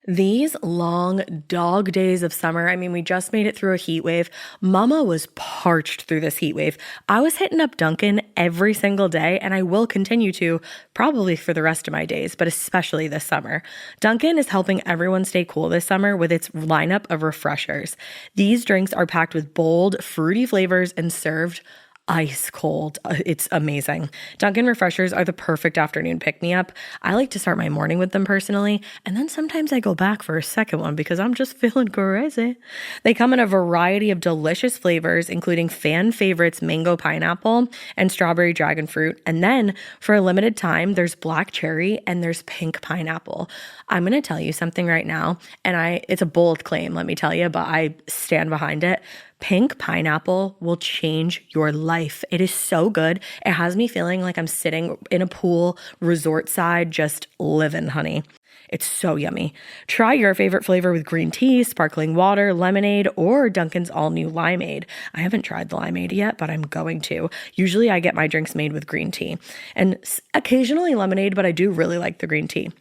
These long dog days of summer, I mean, we just made it through a heat wave. Mama was parched through this heat wave. I was hitting up Dunkin' every single day, and I will continue to probably for the rest of my days, but especially this summer. Dunkin' is helping everyone stay cool this summer with its lineup of refreshers. These drinks are packed with bold, fruity flavors and served ice cold. It's amazing. Dunkin' refreshers are the perfect afternoon pick-me-up. I like to start my morning with them personally, and then sometimes I go back for a second one because I'm just feeling crazy. They come in a variety of delicious flavors, including fan favorites mango pineapple and strawberry dragon fruit. And then for a limited time, there's black cherry and there's pink pineapple. I'm going to tell you something right now, and it's a bold claim, let me tell you, but I stand behind it. Pink pineapple will change your life. It is so good. It has me feeling like I'm sitting in a pool, resort side, just living, honey. It's so yummy. Try your favorite flavor with green tea, sparkling water, lemonade, or Dunkin's all-new limeade. I haven't tried the limeade yet, but I'm going to. Usually I get my drinks made with green tea and occasionally lemonade, but I do really like the green tea.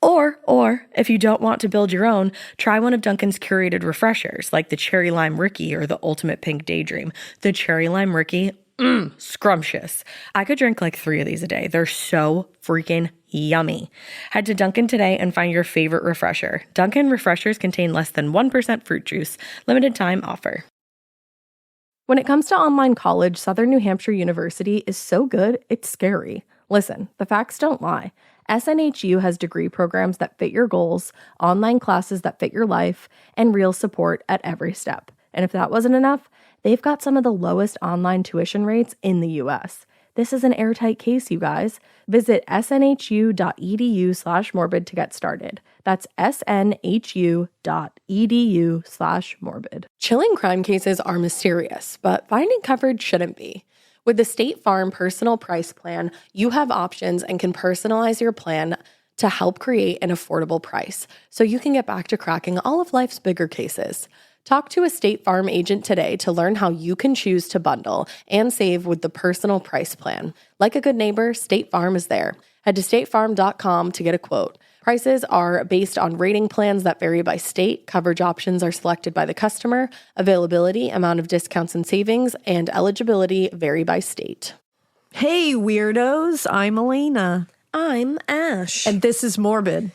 Or if you don't want to build your own, try one of Dunkin's curated refreshers like the Cherry Lime Ricky or the Ultimate Pink Daydream. The Cherry Lime Ricky, scrumptious. I could drink like 3 of these a day. They're so freaking yummy. Head to Dunkin' today and find your favorite refresher. Dunkin' refreshers contain less than 1% fruit juice. Limited time offer. When it comes to online college, Southern New Hampshire University is so good, it's scary. Listen, the facts don't lie. SNHU has degree programs that fit your goals, online classes that fit your life, and real support at every step. And if that wasn't enough, they've got some of the lowest online tuition rates in the U.S. This is an airtight case, you guys. Visit snhu.edu/morbid to get started. That's snhu.edu/morbid. Chilling crime cases are mysterious, but finding coverage shouldn't be. With the State Farm Personal Price Plan, you have options and can personalize your plan to help create an affordable price so you can get back to cracking all of life's bigger cases. Talk to a State Farm agent today to learn how you can choose to bundle and save with the Personal Price Plan. Like a good neighbor, State Farm is there. Head to statefarm.com to get a quote. Prices are based on rating plans that vary by state. Coverage options are selected by the customer. Availability, amount of discounts and savings, and eligibility vary by state. Hey, weirdos. I'm Elena. I'm Ash. And this is Morbid.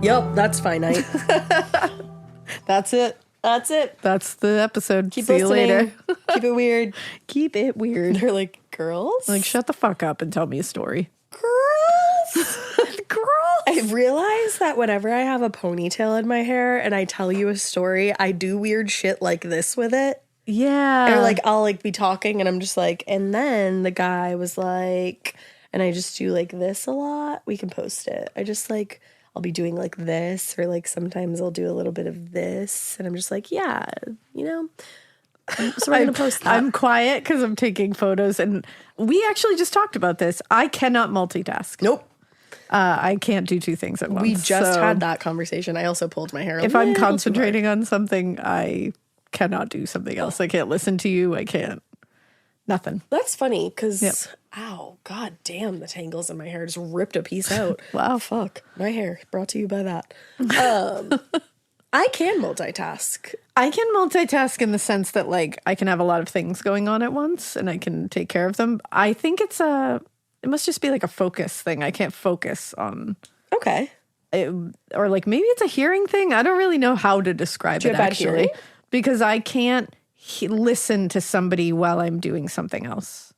Yup, that's finite. That's it. That's it. That's the episode. Keep See listening. you later. Keep it weird. Keep it weird. They're like, girls? Like, shut the fuck up and tell me a story. Girls? Girls? I realize that whenever I have a ponytail in my hair and I tell you a story, I do weird shit like this with it. Yeah. Or like, I'll like be talking and I'm just like, and then the guy was like, and I just do like this a lot. We can post it. I just like, I'll be doing like this, or like sometimes I'll do a little bit of this, and I'm just like, yeah, you know. So we're gonna post that. I'm quiet because I'm taking photos, and we actually just talked about this. I cannot multitask. Nope. I can't do 2 things at once. We just had that conversation. I also pulled my hair. If I'm concentrating on something, I cannot do something else. I can't listen to you. I can't. Nothing. That's funny because, ow, god damn, the tangles in my hair just ripped a piece out. Wow. Fuck. My hair, brought to you by that. I can multitask. I can multitask in the sense that, like, I can have a lot of things going on at once and I can take care of them. I think it must just be like a focus thing. I can't focus on. Okay. Or like maybe it's a hearing thing. I don't really know how to describe it actually. Because I can't listen to somebody while I'm doing something else.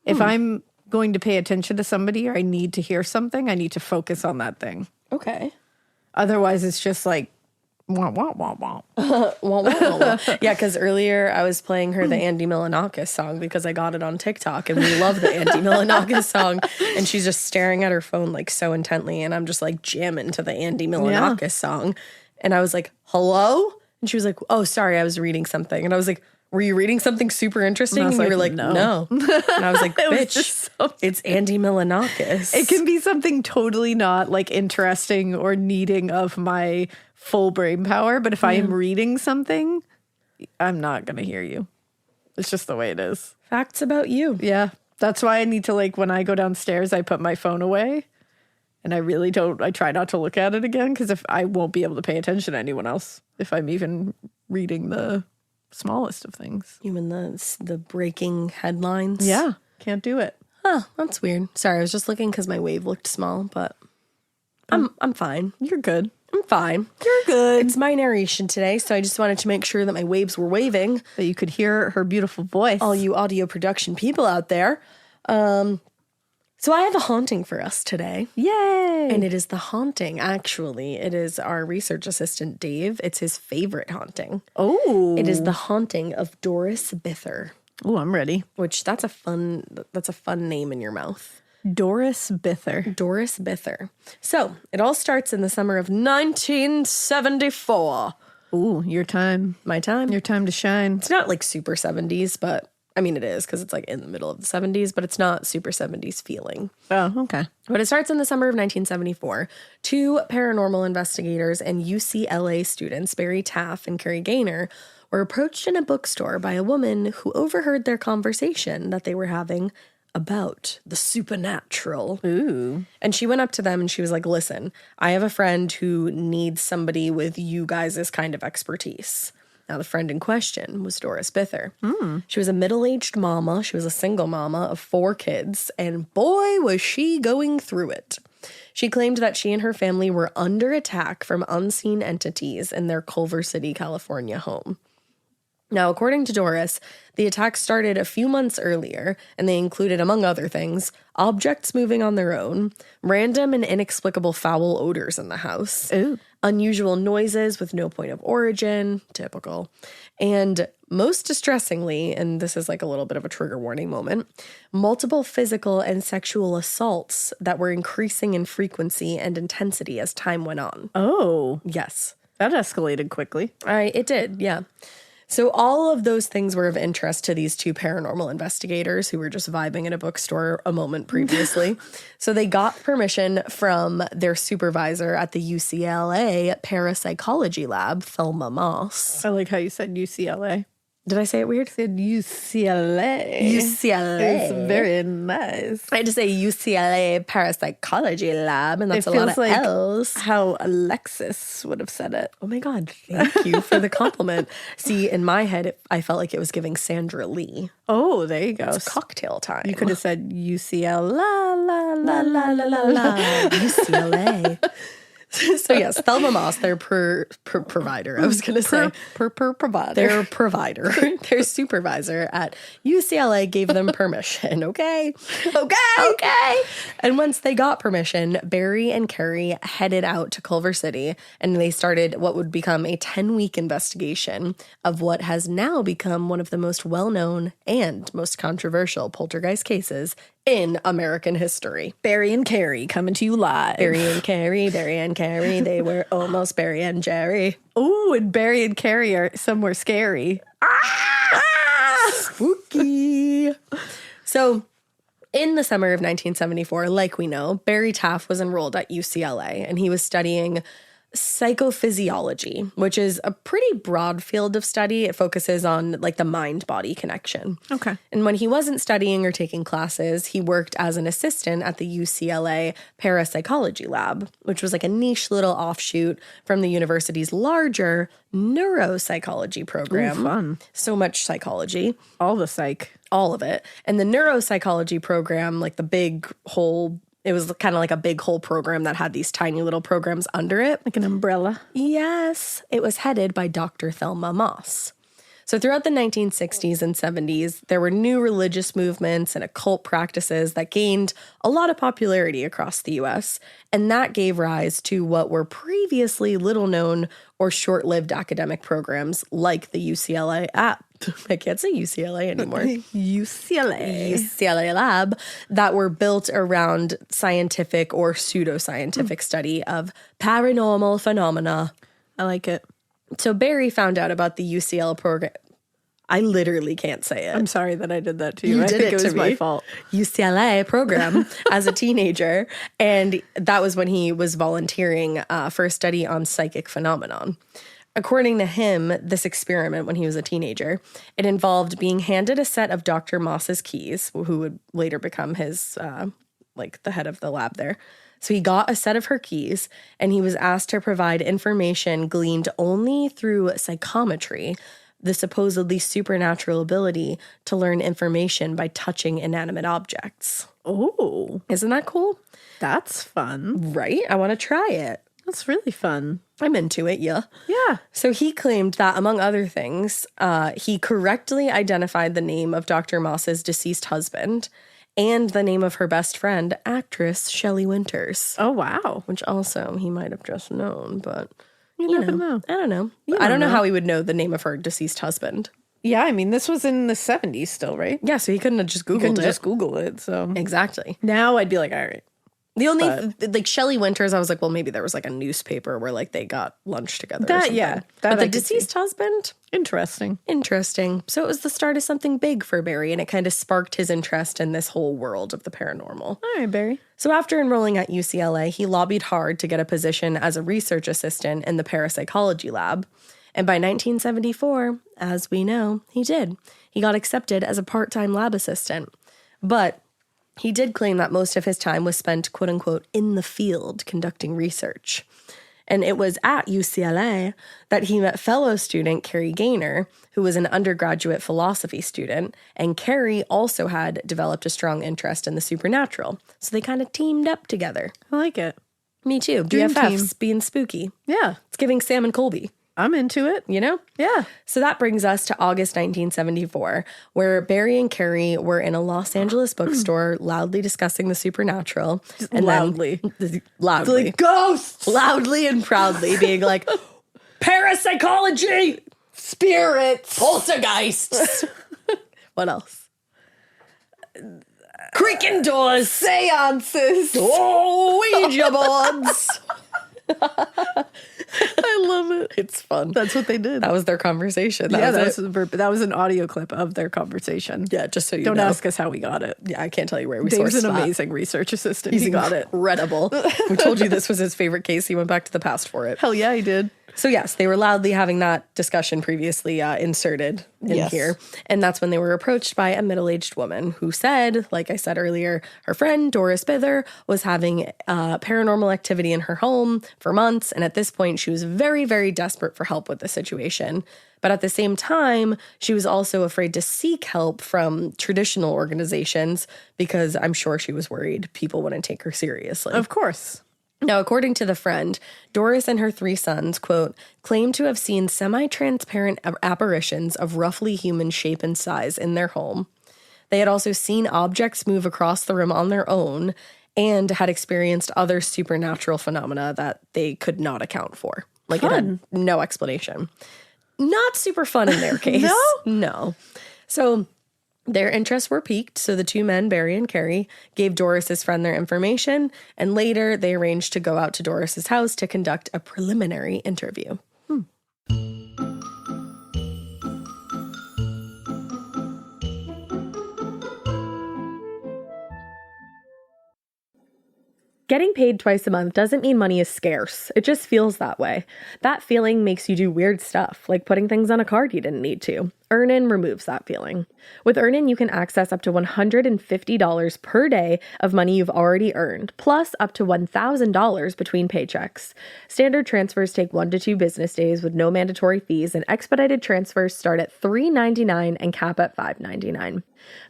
If I'm going to pay attention to somebody or I need to hear something, I need to focus on that thing. Okay. Otherwise, it's just like, wah, wah, wah, wah. Wah, wah, wah, wah. Yeah, because earlier I was playing her the Andy Milonakis song because I got it on TikTok and we love the Andy Milonakis song. And she's just staring at her phone like so intently. And I'm just like jamming to the Andy Milonakis song. And I was like, hello? And she was like, oh, sorry, I was reading something. And I was like, were you reading something super interesting? And you were like, no. And I was like, bitch, it's Andy Milonakis. It can be something totally not like interesting or needing of my full brain power. But if I am reading something, I'm not going to hear you. It's just the way it is. Facts about you. Yeah. That's why I need to, like, when I go downstairs, I put my phone away. And I try not to look at it again because if I won't be able to pay attention to anyone else if I'm even reading the smallest of things. Even the breaking headlines. Yeah. Can't do it. Huh, that's weird. Sorry, I was just looking because my wave looked small, but I'm fine. You're good. I'm fine. You're good. It's my narration today, so I just wanted to make sure that my waves were waving. That you could hear her beautiful voice. All you audio production people out there. So I have a haunting for us today. Yay! And it is the haunting, actually. It is our research assistant, Dave. It's his favorite haunting. Oh. It is the haunting of Doris Bither. Oh, I'm ready. Which that's a fun name in your mouth. Doris Bither. Doris Bither. So it all starts in the summer of 1974. Ooh, your time. My time. Your time to shine. It's not like super 70s, but I mean, it is because it's like in the middle of the 70s, but it's not super 70s feeling. Oh, okay. But it starts in the summer of 1974. Two paranormal investigators and UCLA students, Barry Taff and Kerry Gaynor, were approached in a bookstore by a woman who overheard their conversation that they were having about the supernatural. Ooh. And she went up to them and she was like, listen, I have a friend who needs somebody with you guys' kind of expertise. Now, the friend in question was Doris Bither. She was a middle-aged mama. She was a single mama of 4 kids, and boy, was she going through it. She claimed that she and her family were under attack from unseen entities in their Culver City, California home. Now, according to Doris, the attack started a few months earlier, and they included, among other things, objects moving on their own, random and inexplicable foul odors in the house, unusual noises with no point of origin, typical, and most distressingly, and this is like a little bit of a trigger warning moment, multiple physical and sexual assaults that were increasing in frequency and intensity as time went on. Oh. Yes. That escalated quickly. It did, yeah. So all of those things were of interest to these two paranormal investigators who were just vibing in a bookstore a moment previously. So they got permission from their supervisor at the UCLA parapsychology lab, Thelma Moss. I like how you said UCLA. Did I say it weird? I said UCLA. UCLA. It's very nice. I had to say UCLA parapsychology lab, and that's a lot of like L's. How Alexis would have said it. Oh my God, thank you for the compliment. See, in my head, I felt like it was giving Sandra Lee. Oh, there you go. It's cocktail time. You could have said UCL la la la la la la la. UCLA. So yes, Thelma Moss, their provider. I was going to say provider. Their provider, their supervisor at UCLA gave them permission. Okay. And once they got permission, Barry and Kerry headed out to Culver City, and they started what would become a 10-week investigation of what has now become one of the most well-known and most controversial poltergeist cases in American history. Barry and Kerry coming to you live. Barry and Kerry, they were almost Barry and Jerry. Ooh, and Barry and Kerry are somewhere scary. Spooky. So, in the summer of 1974, like we know, Barry Taff was enrolled at UCLA, and he was studying psychophysiology, which is a pretty broad field of study. It focuses on like the mind-body connection. Okay. And when he wasn't studying or taking classes, he worked as an assistant at the UCLA parapsychology lab, which was like a niche little offshoot from the university's larger neuropsychology program. Ooh, fun. So much psychology. All the psych. All of it. And the neuropsychology program, like the big whole, it was kind of like a big whole program that had these tiny little programs under it. Like an umbrella. Yes. It was headed by Dr. Thelma Moss. So throughout the 1960s and 70s, there were new religious movements and occult practices that gained a lot of popularity across the U.S., and that gave rise to what were previously little-known or short-lived academic programs like the UCLA app. I can't say UCLA anymore. UCLA lab that were built around scientific or pseudoscientific study of paranormal phenomena. I like it. So Barry found out about the UCL program. I literally can't say it. I'm sorry that I did that to you. You I did think it it was to my me. fault. UCLA program as a teenager. And that was when he was volunteering for a study on psychic phenomenon. According to him, this experiment when he was a teenager, it involved being handed a set of Dr. Moss's keys, who would later become his, the head of the lab there. So he got a set of her keys, and he was asked to provide information gleaned only through psychometry, the supposedly supernatural ability to learn information by touching inanimate objects. Oh. Isn't that cool? That's fun. Right? I want to try it. That's really fun. I'm into it, yeah. Yeah. So he claimed that, among other things, he correctly identified the name of Dr. Moss's deceased husband and the name of her best friend, actress Shelley Winters. Oh, wow. Which also he might have just known, but You never know. I don't know. You I don't know know how he would know the name of her deceased husband. Yeah, I mean, this was in the 70s still, right? Yeah, so he couldn't have just Googled Couldn't it. just Google it, so. Exactly. Now I'd be like, all right. The only, Shelley Winters, I was like, well, maybe there was a newspaper where they got lunch together or something. Yeah. But the deceased husband? Interesting. Interesting. So it was the start of something big for Barry, and it kind of sparked his interest in this whole world of the paranormal. All right, Barry. So after enrolling at UCLA, he lobbied hard to get a position as a research assistant in the parapsychology lab. And by 1974, as we know, he did. He got accepted as a part-time lab assistant. But he did claim that most of his time was spent, quote unquote, in the field conducting research. And it was at UCLA that he met fellow student Kerry Gaynor, who was an undergraduate philosophy student. And Kerry also had developed a strong interest in the supernatural. So they kind of teamed up together. I like it. Me too. Dream BFFs team. being spooky. Yeah. It's giving Sam and Colby. I'm into it. You know? Yeah. So that brings us to August 1974, where Barry and Kerry were in a Los Angeles bookstore loudly discussing the supernatural. And loudly. Loudly. Like, ghosts! Loudly and proudly being like, parapsychology! Spirits! Poltergeists! What else? Creaking doors! Seances! Oh, Ouija boards! I love it. It's fun. That's what they did. That was their conversation. That was an audio clip of their conversation. Yeah, just so you Don't know. ask us how we got it. Yeah, I can't tell you where we Dave's sourced an that. amazing research assistant. He's He got it. incredible. We told you this was his favorite case. He went back to the past for it. Hell yeah, he did. So yes, they were loudly having that discussion previously inserted in here. And that's when they were approached by a middle-aged woman who said, like I said earlier, her friend Doris Bither was having paranormal activity in her home for months. And at this point, she was very, very desperate for help with the situation. But at the same time, she was also afraid to seek help from traditional organizations because I'm sure she was worried people wouldn't take her seriously. Of course. Now, according to the friend, Doris and her 3 sons, quote, claim to have seen semi-transparent apparitions of roughly human shape and size in their home. They had also seen objects move across the room on their own and had experienced other supernatural phenomena that they could not account for. Like, it had no explanation. Not super fun in their case. No. So their interests were piqued, so the 2 men, Barry and Kerry, gave Doris's friend their information, and later they arranged to go out to Doris's house to conduct a preliminary interview. Getting paid twice a month doesn't mean money is scarce. It just feels that way. That feeling makes you do weird stuff, like putting things on a card you didn't need to. Earnin removes that feeling. With Earnin, you can access up to $150 per day of money you've already earned, plus up to $1,000 between paychecks. Standard transfers take 1 to 2 business days with no mandatory fees, and expedited transfers start at $3.99 and cap at $5.99.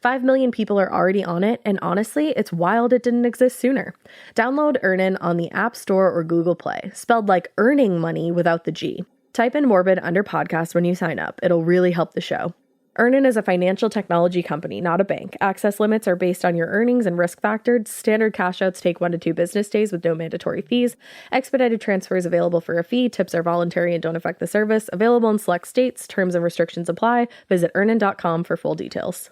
5 million people are already on it, and honestly, it's wild it didn't exist sooner. Download Earnin on the App Store or Google Play, spelled like earning money without the G. Type in Morbid under podcast when you sign up. It'll really help the show. Earnin is a financial technology company, not a bank. Access limits are based on your earnings and risk factors. Standard cash outs take 1 to 2 business days with no mandatory fees. Expedited transfers available for a fee. Tips are voluntary and don't affect the service. Available in select states. Terms and restrictions apply. Visit earnin.com for full details.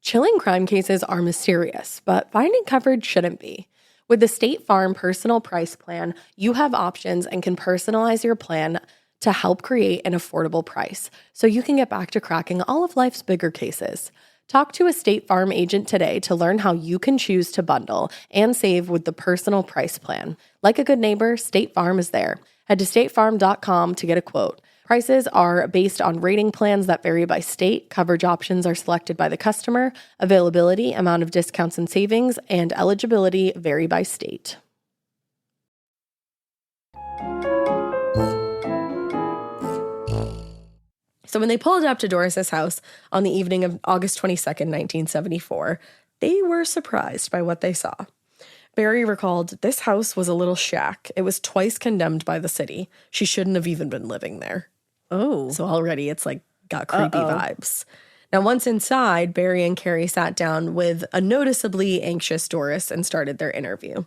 Chilling crime cases are mysterious, but finding coverage shouldn't be. With the State Farm Personal Price Plan, you have options and can personalize your plan to help create an affordable price so you can get back to cracking all of life's bigger cases. Talk to a State Farm agent today to learn how you can choose to bundle and save with the personal price plan. Like a good neighbor, State Farm is there. Head to statefarm.com to get a quote. Prices are based on rating plans that vary by state. Coverage options are selected by the customer. Availability, amount of discounts and savings, and eligibility vary by state. So when they pulled up to Doris's house on the evening of August 22nd, 1974, they were surprised by what they saw. Barry recalled, "This house was a little shack. It was twice condemned by the city. She shouldn't have even been living there." Oh. So already it's like got creepy vibes. Now, once inside, Barry and Kerry sat down with a noticeably anxious Doris and started their interview.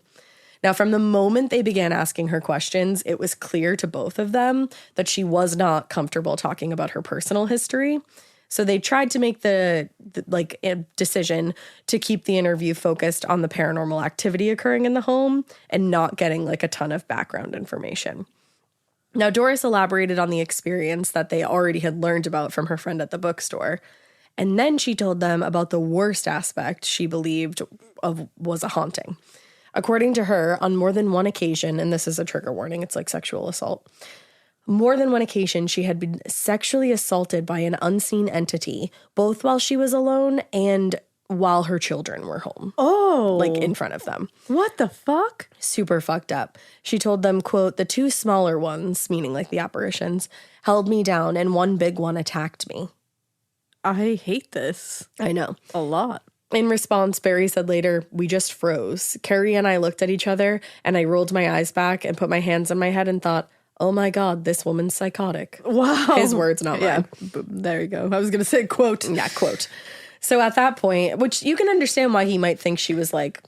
Now, from the moment they began asking her questions, it was clear to both of them that she was not comfortable talking about her personal history. So they tried to make the decision to keep the interview focused on the paranormal activity occurring in the home and not getting like a ton of background information. Now, Doris elaborated on the experience that they already had learned about from her friend at the bookstore. And then she told them about the worst aspect she believed was a haunting. According to her, on more than one occasion, and this is a trigger warning, it's like sexual assault. More than one occasion, she had been sexually assaulted by an unseen entity, both while she was alone and while her children were home. Oh. Like in front of them. What the fuck? Super fucked up. She told them, quote, "The two smaller ones," meaning like the apparitions, "held me down and one big one attacked me." I hate this. I know. A lot. In response, Barry said later, "We just froze. Kerry and I looked at each other and I rolled my eyes back and put my hands on my head and thought, oh my God, this woman's psychotic." Wow. His words, not mine. Yeah, there you go. I was going to say quote. Yeah, quote. So at that point, which you can understand why he might think she was like,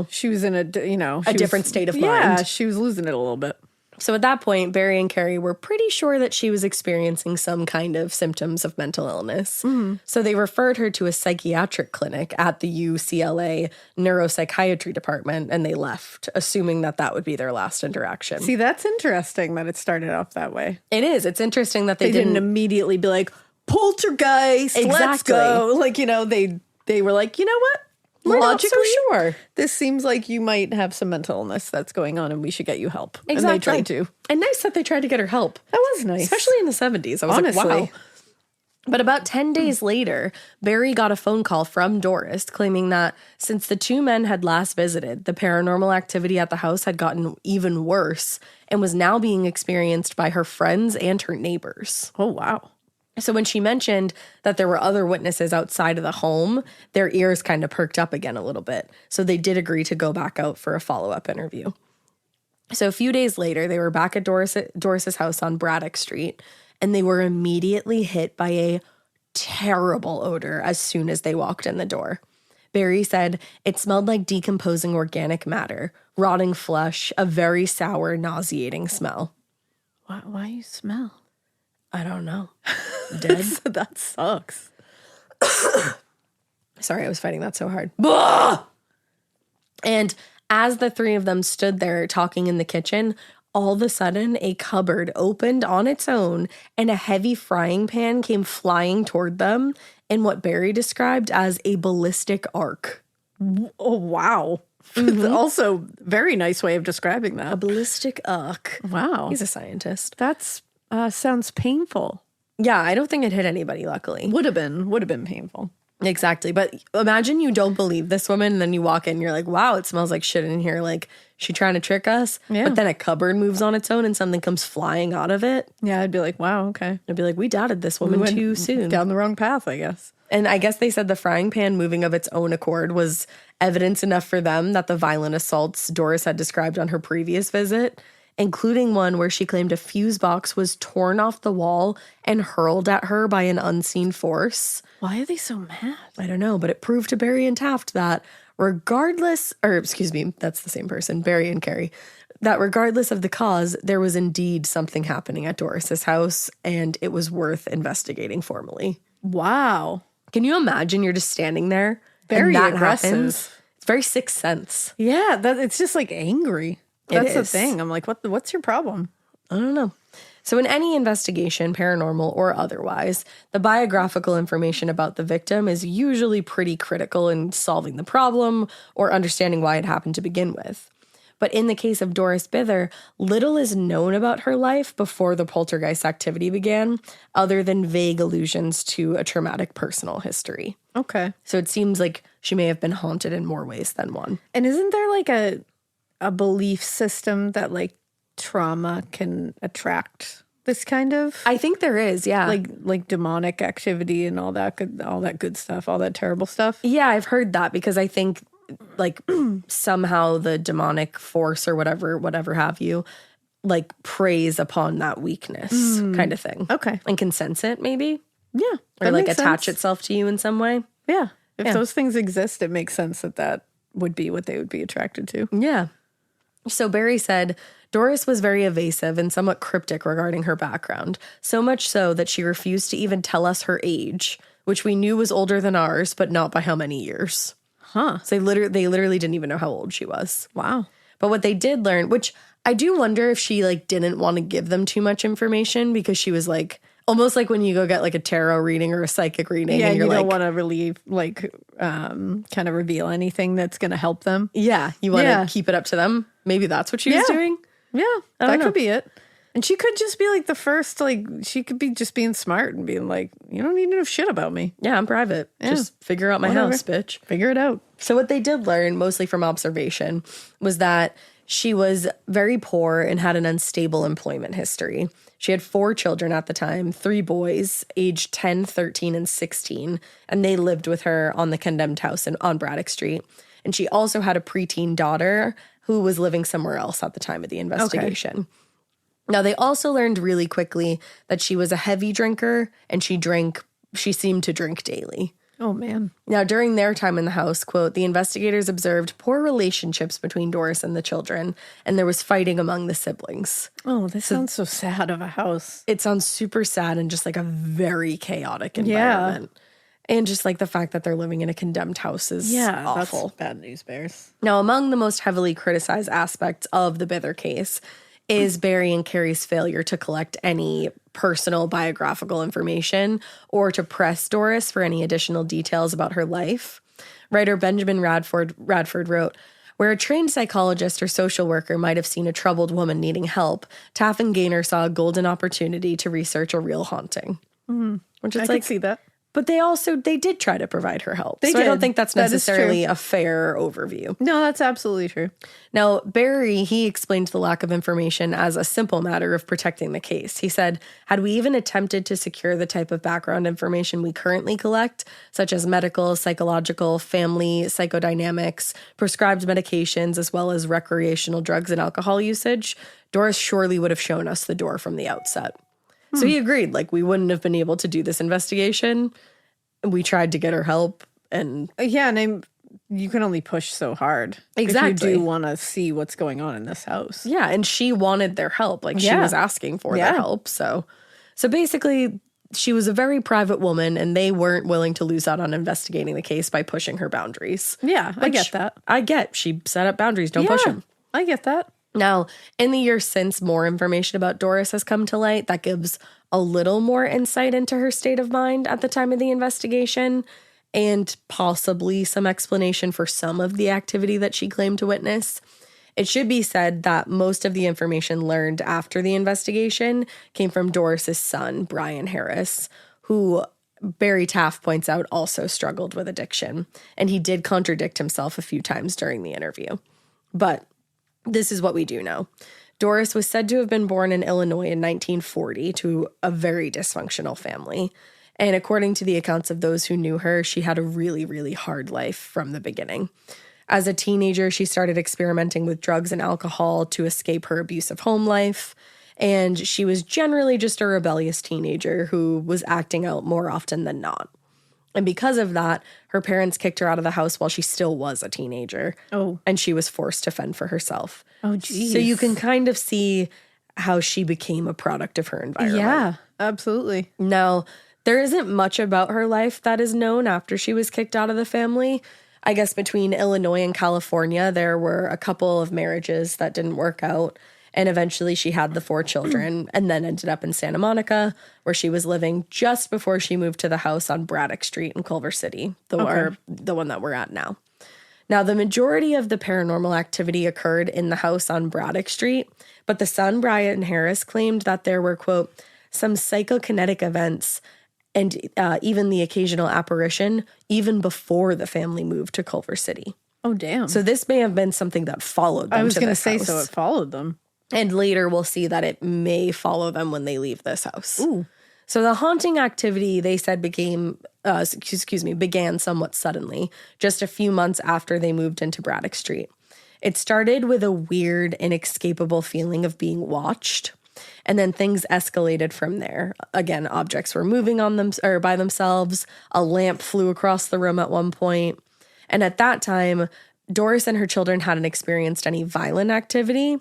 she was in a different state of mind. Yeah, she was losing it a little bit. So at that point, Barry and Kerry were pretty sure that she was experiencing some kind of symptoms of mental illness. Mm-hmm. So they referred her to a psychiatric clinic at the UCLA neuropsychiatry department, and they left, assuming that that would be their last interaction. See, that's interesting that it started off that way. It is. It's interesting that they didn't immediately be like, poltergeist, let's go. Like, they were like, you know what? Logically, sure. This seems like you might have some mental illness that's going on and we should get you help. Exactly. And they tried to. And nice that they tried to get her help. That was nice. Especially in the 70s. I was Honestly. like, wow. But about 10 days later, Barry got a phone call from Doris claiming that since the two men had last visited, the paranormal activity at the house had gotten even worse and was now being experienced by her friends and her neighbors. Oh, wow. So when she mentioned that there were other witnesses outside of the home, their ears kind of perked up again a little bit. So they did agree to go back out for a follow-up interview. So a few days later, they were back at Doris's house on Braddock Street, and they were immediately hit by a terrible odor as soon as they walked in the door. Barry said it smelled like decomposing organic matter, rotting flesh, a very sour, nauseating smell. Why you smell? I don't know. Dead? That sucks. Sorry, I was fighting that so hard. And as the three of them stood there talking in the kitchen, all of a sudden a cupboard opened on its own and a heavy frying pan came flying toward them in what Barry described as a ballistic arc. Oh, wow. Mm-hmm. Also, very nice way of describing that. A ballistic arc. Wow. He's a scientist. That's sounds painful. Yeah, I don't think it hit anybody, luckily. Would have been painful. Exactly. But imagine you don't believe this woman and then you walk in and you're like, wow, it smells like shit in here. Like, she trying to trick us? Yeah. But then a cupboard moves on its own and something comes flying out of it. Yeah, I'd be like, wow, okay. I'd be like, we doubted this woman too soon. Down the wrong path, I guess. And I guess they said the frying pan moving of its own accord was evidence enough for them that the violent assaults Doris had described on her previous visit, including one where she claimed a fuse box was torn off the wall and hurled at her by an unseen force. Why are they so mad? I don't know, but it proved to Barry and Taft that that's the same person, Barry and Kerry, that regardless of the cause, there was indeed something happening at Doris's house, and it was worth investigating formally. Wow. Can you imagine you're just standing there? Very and that aggressive. Happens? It's very Sixth Sense. Yeah, it's just like angry. That's the thing. I'm like, what's your problem? I don't know. So in any investigation, paranormal or otherwise, the biographical information about the victim is usually pretty critical in solving the problem or understanding why it happened to begin with. But in the case of Doris Bither, little is known about her life before the poltergeist activity began, other than vague allusions to a traumatic personal history. Okay. So it seems like she may have been haunted in more ways than one. And isn't there like a belief system that like trauma can attract this kind of? I think there is, yeah. Like demonic activity and all that good stuff, all that terrible stuff. Yeah, I've heard that because I think like somehow the demonic force or whatever have you, like preys upon that weakness kind of thing. Okay. And can sense it maybe. Yeah. Or like attach itself to you in some way. Yeah. If those things exist, it makes sense that would be what they would be attracted to. Yeah. So Barry said Doris was very evasive and somewhat cryptic regarding her background, so much so that she refused to even tell us her age, which we knew was older than ours, but not by how many years. Huh. So they literally didn't even know how old she was. Wow. But what they did learn, which I do wonder if she like didn't want to give them too much information because she was like, almost like when you go get like a tarot reading or a psychic reading. Yeah, and you don't want to really like kind of reveal anything that's going to help them. Yeah, you want to keep it up to them. Maybe that's what she was doing. Yeah, that could be it. And she could just be like the first, like, she could be just being smart and being like, you don't need to know shit about me. Yeah, I'm private. Yeah. Just figure out my house, bitch. Figure it out. So what they did learn, mostly from observation, was that she was very poor and had an unstable employment history. She had 4 children at the time, 3 boys, aged 10, 13, and 16, and they lived with her on the condemned house on Braddock Street. And she also had a preteen daughter who was living somewhere else at the time of the investigation. Okay. Now, they also learned really quickly that she was a heavy drinker and she seemed to drink daily. Oh, man. Now, during their time in the house, quote, the investigators observed poor relationships between Doris and the children, and there was fighting among the siblings. Oh, this sounds so sad of a house. It sounds super sad and just like a very chaotic environment. Yeah. And just like the fact that they're living in a condemned house is awful. That's bad news bears. Now, among the most heavily criticized aspects of the Bither case is Barry and Kerry's failure to collect any personal biographical information or to press Doris for any additional details about her life. Writer Benjamin Radford wrote, where a trained psychologist or social worker might have seen a troubled woman needing help, Taff and Gaynor saw a golden opportunity to research a real haunting. Mm-hmm. Which is I could see that. But they did try to provide her help. They so did. I don't think that's necessarily a fair overview. No, that's absolutely true. Now, Barry, he explained the lack of information as a simple matter of protecting the case. He said, had we even attempted to secure the type of background information we currently collect, such as medical, psychological, family, psychodynamics, prescribed medications, as well as recreational drugs and alcohol usage, Doris surely would have shown us the door from the outset. So he agreed, like, we wouldn't have been able to do this investigation. We tried to get her help. And yeah, and you can only push so hard. Exactly. If you do want to see what's going on in this house. Yeah, and she wanted their help. Like, she was asking for their help. So basically, she was a very private woman, and they weren't willing to lose out on investigating the case by pushing her boundaries. Yeah, I get that. I get. She set up boundaries. Don't push them. I get that. Now, in the years since, more information about Doris has come to light that gives a little more insight into her state of mind at the time of the investigation and possibly some explanation for some of the activity that she claimed to witness. It should be said that most of the information learned after the investigation came from Doris's son, Brian Harris, who Barry Taff points out also struggled with addiction, and he did contradict himself a few times during the interview. But this is what we do know. Doris was said to have been born in Illinois in 1940 to a very dysfunctional family. And according to the accounts of those who knew her, she had a really, really hard life from the beginning. As a teenager, she started experimenting with drugs and alcohol to escape her abusive home life. And she was generally just a rebellious teenager who was acting out more often than not. And because of that, her parents kicked her out of the house while she still was a teenager. Oh. And she was forced to fend for herself. Oh, geez. So you can kind of see how she became a product of her environment. Yeah, absolutely. Now, there isn't much about her life that is known after she was kicked out of the family. I guess between Illinois and California, there were a couple of marriages that didn't work out. And eventually she had the 4 children and then ended up in Santa Monica, where she was living just before she moved to the house on Braddock Street in Culver City, the one that we're at now. Now, the majority of the paranormal activity occurred in the house on Braddock Street, but the son, Brian Harris, claimed that there were, quote, some psychokinetic events and even the occasional apparition even before the family moved to Culver City. Oh, damn. So this may have been something that followed them. I was going to say, so it followed them. And later we'll see that it may follow them when they leave this house. Ooh. So the haunting activity, they said, began somewhat suddenly, just a few months after they moved into Braddock Street. It started with a weird, inescapable feeling of being watched, and then things escalated from there. Again, objects were moving on them or by themselves. A lamp flew across the room at one point. And at that time, Doris and her children hadn't experienced any violent activity,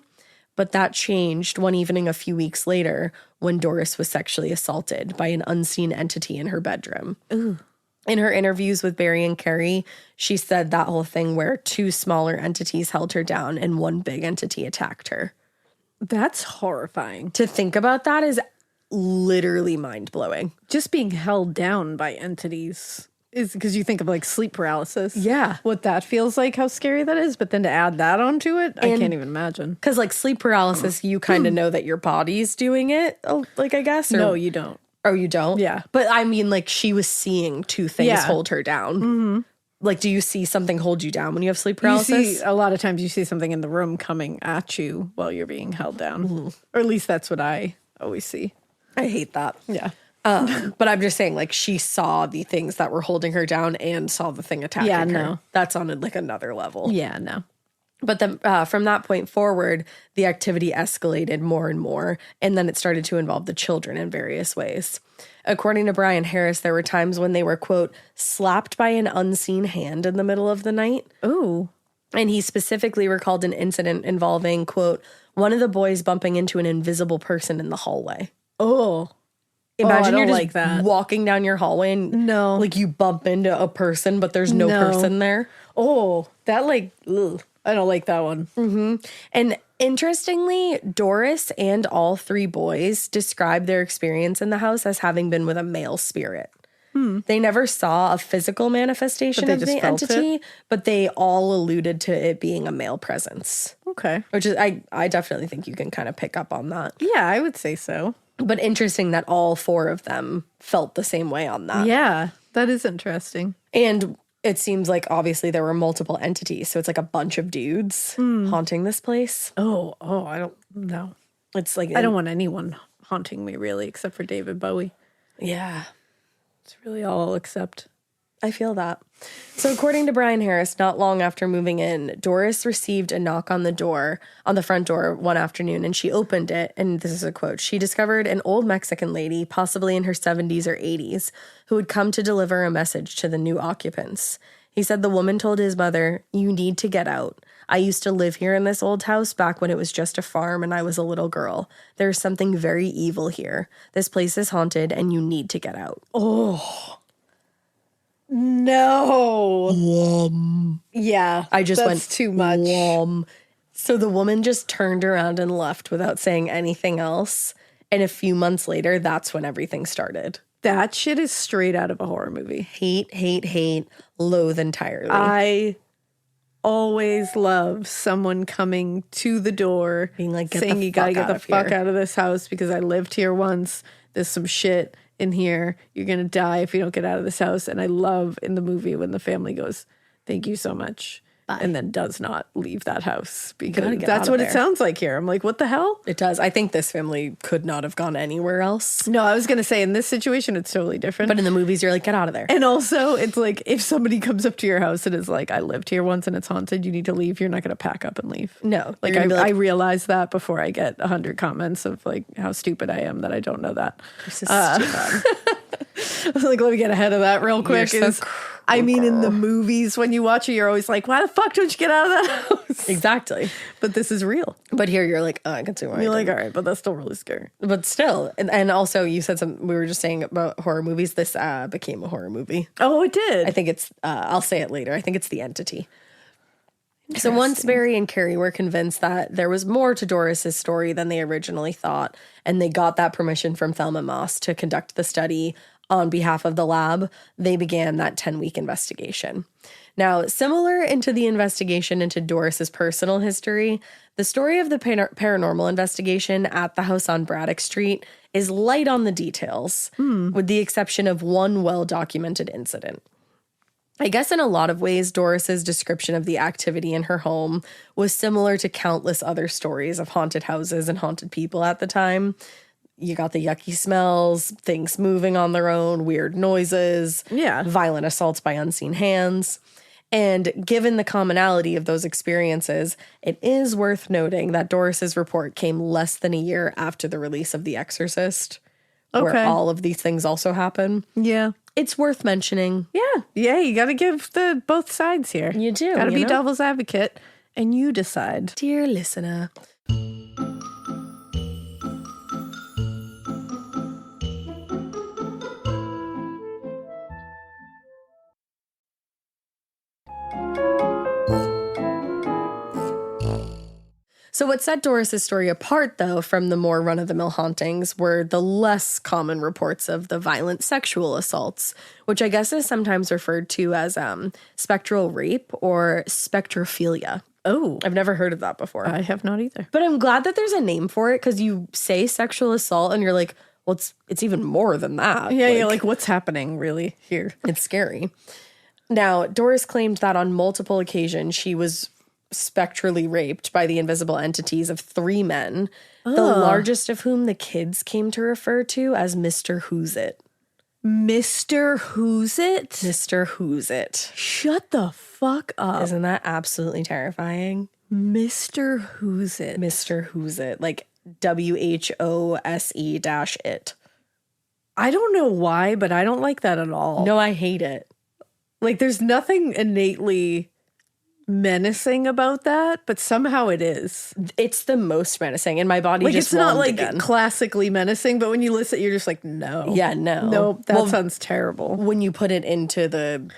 but that changed one evening a few weeks later when Doris was sexually assaulted by an unseen entity in her bedroom. Ooh. In her interviews with Barry and Kerry, she said that whole thing where 2 smaller entities held her down and one big entity attacked her. That's horrifying. To think about that is literally mind-blowing. Just being held down by entities is because you think of like sleep paralysis. Yeah. What that feels like, how scary that is. But then to add that onto it, I can't even imagine. Because like sleep paralysis, you kind of know that your body's doing it, like I guess. Or, no, you don't. Oh, you don't? Yeah. But I mean, like she was seeing 2 things hold her down. Mm-hmm. Like, do you see something hold you down when you have sleep paralysis? A lot of times you see something in the room coming at you while you're being held down. Mm-hmm. Or at least that's what I always see. I hate that. Yeah. But I'm just saying, like, she saw the things that were holding her down and saw the thing attacking her. No. That's on, like, another level. Yeah, no. But then from that point forward, the activity escalated more and more, and then it started to involve the children in various ways. According to Brian Harris, there were times when they were, quote, slapped by an unseen hand in the middle of the night. Ooh. And he specifically recalled an incident involving, quote, one of the boys bumping into an invisible person in the hallway. Oh. Imagine you're just like that. walking down your hallway and like you bump into a person, but there's no person there. Oh, that like, ugh. I don't like that one. Mm-hmm. And interestingly, Doris and all 3 boys described their experience in the house as having been with a male spirit. They never saw a physical manifestation of the entity, but they all alluded to it being a male presence. Okay. Which is, I definitely think you can kind of pick up on that. Yeah, I would say so. But interesting that all 4 of them felt the same way on that. Yeah, that is interesting. And it seems like obviously there were multiple entities. So it's like a bunch of dudes haunting this place. Oh, I don't know. It's like, I don't want anyone haunting me really, except for David Bowie. Yeah. It's really all I'll accept. I feel that. So according to Brian Harris, not long after moving in, Doris received a knock on the front door one afternoon, and she opened it, and this is a quote, she discovered an old Mexican lady, possibly in her 70s or 80s, who had come to deliver a message to the new occupants. He said the woman told his mother, "You need to get out. I used to live here in this old house back when it was just a farm and I was a little girl. There's something very evil here. This place is haunted and you need to get out." Oh. No. Yeah. I just went too much. So the woman just turned around and left without saying anything else. And a few months later, that's when everything started. That shit is straight out of a horror movie. Hate, loathe entirely. I always love someone coming to the door being like, saying you gotta get the fuck out of this house because I lived here once. There's some shit in here. You're gonna die if you don't get out of this house. And I love in the movie when the family goes, "Thank you so much." Bye. And then does not leave that house because that's what it sounds like here. I'm like, what the hell? It does. I think this family could not have gone anywhere else. No, I was going to say in this situation, it's totally different. But in the movies, you're like, get out of there. And also, it's like if somebody comes up to your house and is like, "I lived here once and it's haunted, you need to leave," you're not going to pack up and leave. No. Like I realize that before I get 100 comments of like how stupid I am that I don't know that. This is stupid. I was like, let me get ahead of that real quick. I mean, in the movies, when you watch it, you're always like, why the fuck don't you get out of that house? Exactly. But this is real. But here you're like, oh, I can see why. You're like, all right, but that's still really scary. But still. And also you said we were just saying about horror movies. This became a horror movie. Oh, it did? I think it's, I'll say it later. I think it's The Entity. So once Barry and Kerry were convinced that there was more to Doris's story than they originally thought, and they got that permission from Thelma Moss to conduct the study on behalf of the lab, they began that 10-week investigation. Now, similar into the investigation into Doris's personal history, the story of the paranormal investigation at the house on Braddock Street is light on the details, with the exception of one well-documented incident. I guess in a lot of ways, Doris's description of the activity in her home was similar to countless other stories of haunted houses and haunted people at the time. You got the yucky smells, things moving on their own, weird noises, violent assaults by unseen hands. And given the commonality of those experiences, it is worth noting that Doris's report came less than a year after the release of The Exorcist, where all of these things also happen. Yeah. It's worth mentioning. Yeah, you got to give both sides here. You do. Got to be devil's advocate, and you decide. Dear listener. So what set Doris's story apart, though, from the more run-of-the-mill hauntings were the less common reports of the violent sexual assaults, which I guess is sometimes referred to as spectral rape or spectrophilia. Oh. I've never heard of that before. I have not either. But I'm glad that there's a name for it, because you say sexual assault and you're like, well, it's even more than that. Yeah, you're like, what's happening really here? It's scary. Now, Doris claimed that on multiple occasions she was spectrally raped by the invisible entities of 3 men, the largest of whom the kids came to refer to as Mr. Who's It. Mr. Who's It? Mr. Who's It. Shut the fuck up. Isn't that absolutely terrifying? Mr. Who's It. Mr. Who's It. Like WHOSE-it. I don't know why, but I don't like that at all. No, I hate it. Like, there's nothing innately menacing about that, but somehow it is. It's the most menacing, and my body like, just it's not like again. Classically menacing, but when you listen, you're just like, no. Yeah, no. Nope, that sounds terrible. When you put it into the...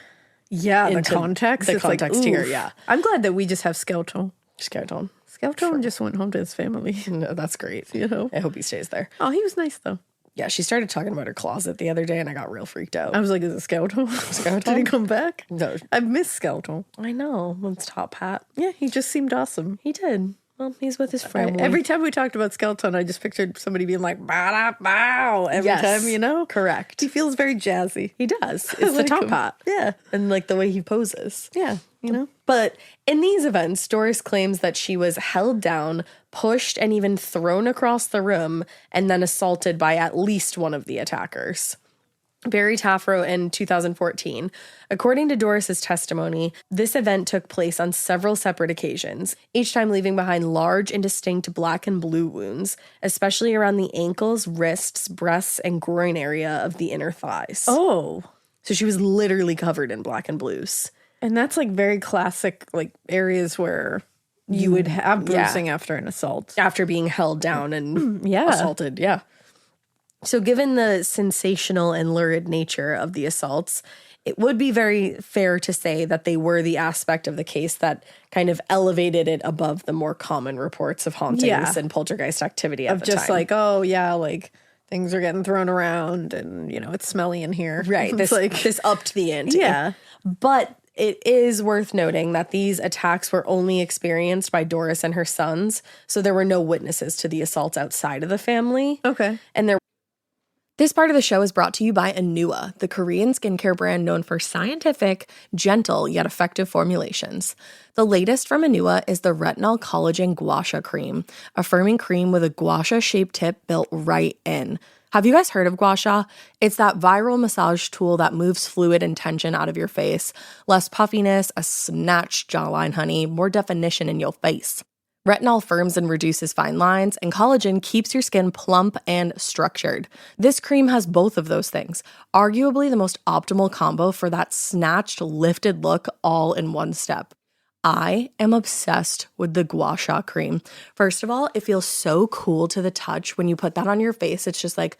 Yeah, the context. The context like, here, yeah. I'm glad that we just have Skeleton. Skeleton. Skeleton just went home to his family. No, that's great. You know? I hope he stays there. Oh, he was nice, though. Yeah, she started talking about her closet the other day, and I got real freaked out. I was like, is it Skeleton? Skeleton? Did he come back? No. I miss Skeleton. I know. It's Top Hat. Yeah, he just seemed awesome. He did. Well, he's with his family. Every time we talked about Skeleton, I just pictured somebody being like, bow every time, you know? Correct. He feels very jazzy. He does. It's the like Top him. Hat. Yeah. And like the way he poses. Yeah, you know? But in these events, Doris claims that she was held down, pushed, and even thrown across the room, and then assaulted by at least one of the attackers. Barry Taff wrote in 2014, according to Doris's testimony, this event took place on several separate occasions, each time leaving behind large and distinct black and blue wounds, especially around the ankles, wrists, breasts, and groin area of the inner thighs. Oh. So she was literally covered in black and blues. And that's like very classic, like areas where you would have bruising after an assault. After being held down and Yeah. assaulted, yeah. So given the sensational and lurid nature of the assaults, it would be very fair to say that they were the aspect of the case that kind of elevated it above the more common reports of hauntings and poltergeist activity at the time. Just like, oh, yeah, like things are getting thrown around and, you know, it's smelly in here. Right. This upped the ante. Yeah. But it is worth noting that these attacks were only experienced by Doris and her sons, so there were no witnesses to the assaults outside of the family. Okay. And This part of the show is brought to you by Anua, the Korean skincare brand known for scientific, gentle, yet effective formulations. The latest from Anua is the Retinol Collagen Gua Sha Cream, a firming cream with a gua sha-shaped tip built right in. Have you guys heard of gua sha? It's that viral massage tool that moves fluid and tension out of your face. Less puffiness, a snatched jawline, honey, more definition in your face. Retinol firms and reduces fine lines, and collagen keeps your skin plump and structured. This cream has both of those things, arguably the most optimal combo for that snatched, lifted look all in one step. I am obsessed with the Gua Sha cream. First of all, it feels so cool to the touch when you put that on your face. It's just like,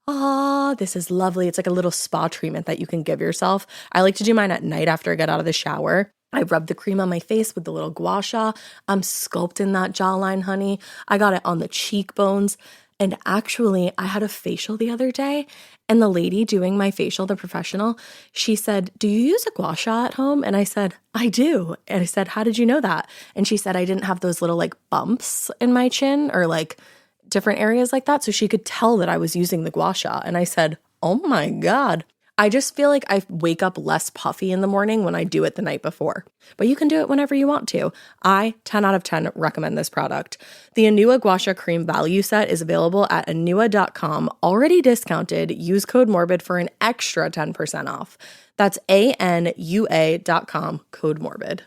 this is lovely. It's like a little spa treatment that you can give yourself. I like to do mine at night after I get out of the shower. I rubbed the cream on my face with the little gua sha. I'm sculpting that jawline, honey. I got it on the cheekbones. And actually, I had a facial the other day, and the lady doing my facial, the professional, she said, "Do you use a gua sha at home?" And I said, "I do." And I said, "How did you know that?" And she said, "I didn't have those little like bumps in my chin or like different areas like that." So she could tell that I was using the gua sha. And I said, "Oh my God." I just feel like I wake up less puffy in the morning when I do it the night before. But you can do it whenever you want to. I, 10 out of 10, recommend this product. The Anua Gua Sha Cream Value Set is available at anua.com, already discounted. Use code MORBID for an extra 10% off. That's ANUA.com, code MORBID.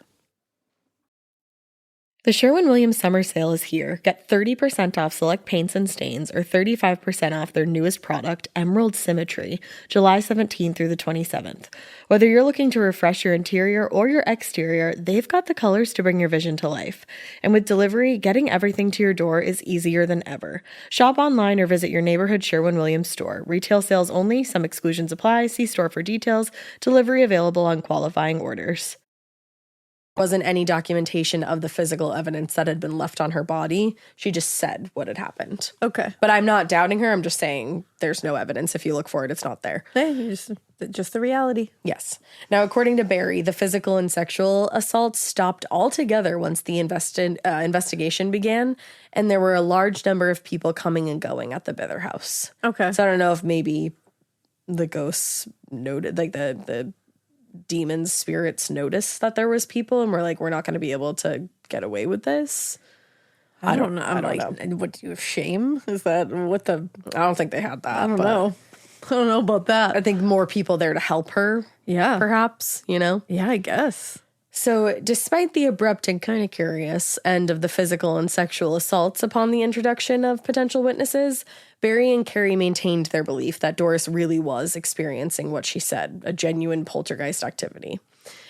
The Sherwin-Williams summer sale is here. Get 30% off select paints and stains or 35% off their newest product, Emerald Symmetry, July 17th through the 27th. Whether you're looking to refresh your interior or your exterior, they've got the colors to bring your vision to life. And with delivery, getting everything to your door is easier than ever. Shop online or visit your neighborhood Sherwin-Williams store. Retail sales only. Some exclusions apply. See store for details. Delivery available on qualifying orders. Wasn't any documentation of the physical evidence that had been left on her body. She just said what had happened. Okay. But I'm not doubting her. I'm just saying there's no evidence. If you look for it, it's not there. Hey, just the reality. Yes. Now, according to Barry, the physical and sexual assaults stopped altogether once the investigation began, and there were a large number of people coming and going at the Bither house. Okay. So I don't know if maybe the ghosts noted, like the demons, spirits noticed that there was people and we're like, we're not going to be able to get away with this. I don't know. I don't know. What, do you have shame? Is that what the... I don't think they had that. I don't know. I don't know about that. I think more people there to help her. Yeah. Perhaps, you know? Yeah, I guess. So despite the abrupt and kind of curious end of the physical and sexual assaults upon the introduction of potential witnesses, Barry and Kerry maintained their belief that Doris really was experiencing what she said, a genuine poltergeist activity.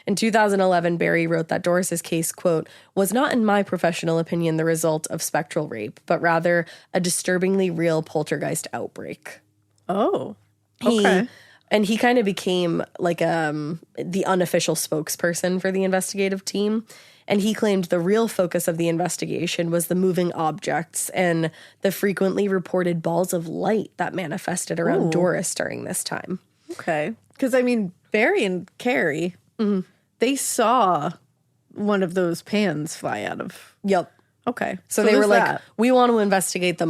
In 2011, Barry wrote that Doris's case, quote, "was not in my professional opinion the result of spectral rape, but rather a disturbingly real poltergeist outbreak." Oh, okay. And he kind of became like the unofficial spokesperson for the investigative team. And he claimed the real focus of the investigation was the moving objects and the frequently reported balls of light that manifested around Doris during this time. Okay. Because, I mean, Barry and Kerry, they saw one of those pans fly out of... Yep. Okay. So they were like, we want to investigate the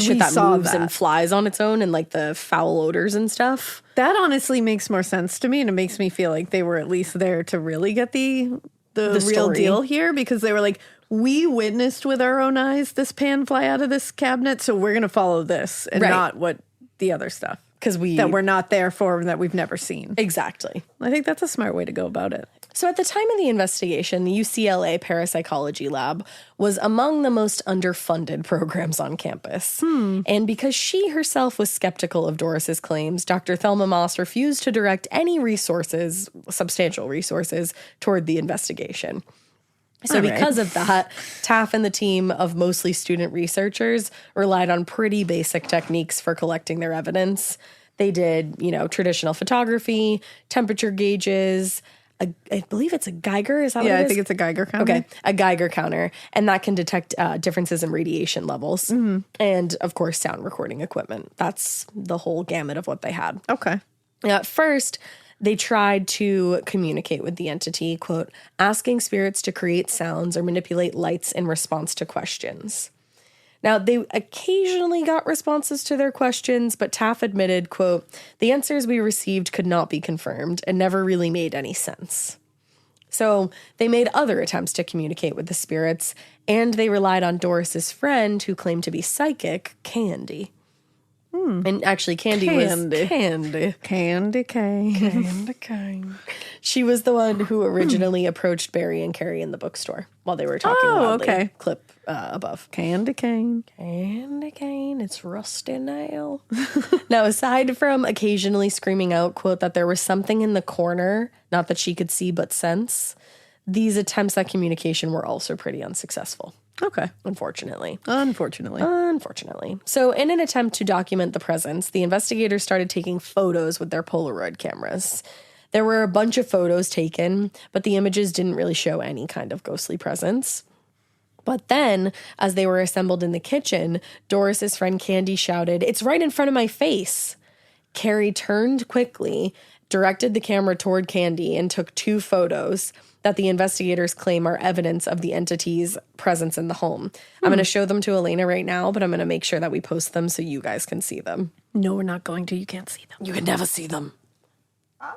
shit that moves and flies on its own and like the foul odors and stuff. That honestly makes more sense to me, and it makes me feel like they were at least there to really get the real story. Deal here, because they were like, we witnessed with our own eyes this pan fly out of this cabinet, so we're going to follow this and not what the other stuff. Because that we're not there for and that we've never seen. Exactly. I think that's a smart way to go about it. So at the time of the investigation, the UCLA parapsychology lab was among the most underfunded programs on campus. And because she herself was skeptical of Doris's claims, Dr. Thelma Moss refused to direct any resources, substantial resources, toward the investigation. So because of that, Taff and the team of mostly student researchers relied on pretty basic techniques for collecting their evidence. They did, traditional photography, temperature gauges, I believe it's a Geiger. Is that what it is? Yeah, I think it's a Geiger counter. Okay, a Geiger counter. And that can detect differences in radiation levels. And, of course, sound recording equipment. That's the whole gamut of what they had. Okay. At first, they tried to communicate with the entity, quote, asking spirits to create sounds or manipulate lights in response to questions. Now, they occasionally got responses to their questions, but Taff admitted, quote, the answers we received could not be confirmed and never really made any sense. So they made other attempts to communicate with the spirits, and they relied on Doris's friend, who claimed to be psychic, Candy. And actually, Candy was Candy. Candy cane. Candy cane. She was the one who originally approached Barry and Kerry in the bookstore while they were talking loudly. Okay. Clip above. Candy cane. Candy cane. It's rusty nail. Now, aside from occasionally screaming out, quote, that there was something in the corner, not that she could see but sense, these attempts at communication were also pretty unsuccessful. Okay. Unfortunately. So in an attempt to document the presence, the investigators started taking photos with their Polaroid cameras. There were a bunch of photos taken, but the images didn't really show any kind of ghostly presence. But then, as they were assembled in the kitchen, Doris's friend Candy shouted, "It's right in front of my face." Kerry turned quickly, directed the camera toward Candy, and took 2 photos that the investigators claim are evidence of the entity's presence in the home. I'm going to show them to Elena right now, but I'm going to make sure that we post them so you guys can see them. No, we're not going to. You can't see them. You can never see them. Oh.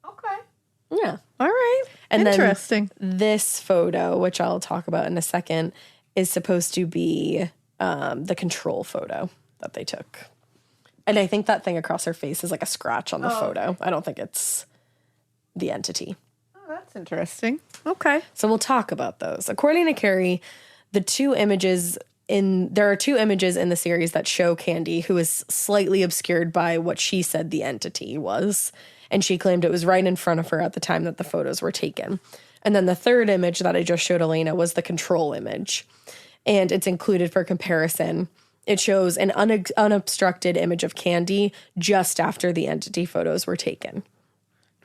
Okay. Yeah. All right. And interesting. Then this photo, which I'll talk about in a second, is supposed to be the control photo that they took. And I think that thing across her face is like a scratch on the photo. I don't think it's the entity. Oh, that's interesting. Okay. So we'll talk about those. According to Kerry, there are 2 images in the series that show Candy, who is slightly obscured by what she said the entity was. And she claimed it was right in front of her at the time that the photos were taken. And then the 3rd image that I just showed Elena was the control image. And it's included for comparison. It shows an unobstructed image of Candy just after the entity photos were taken.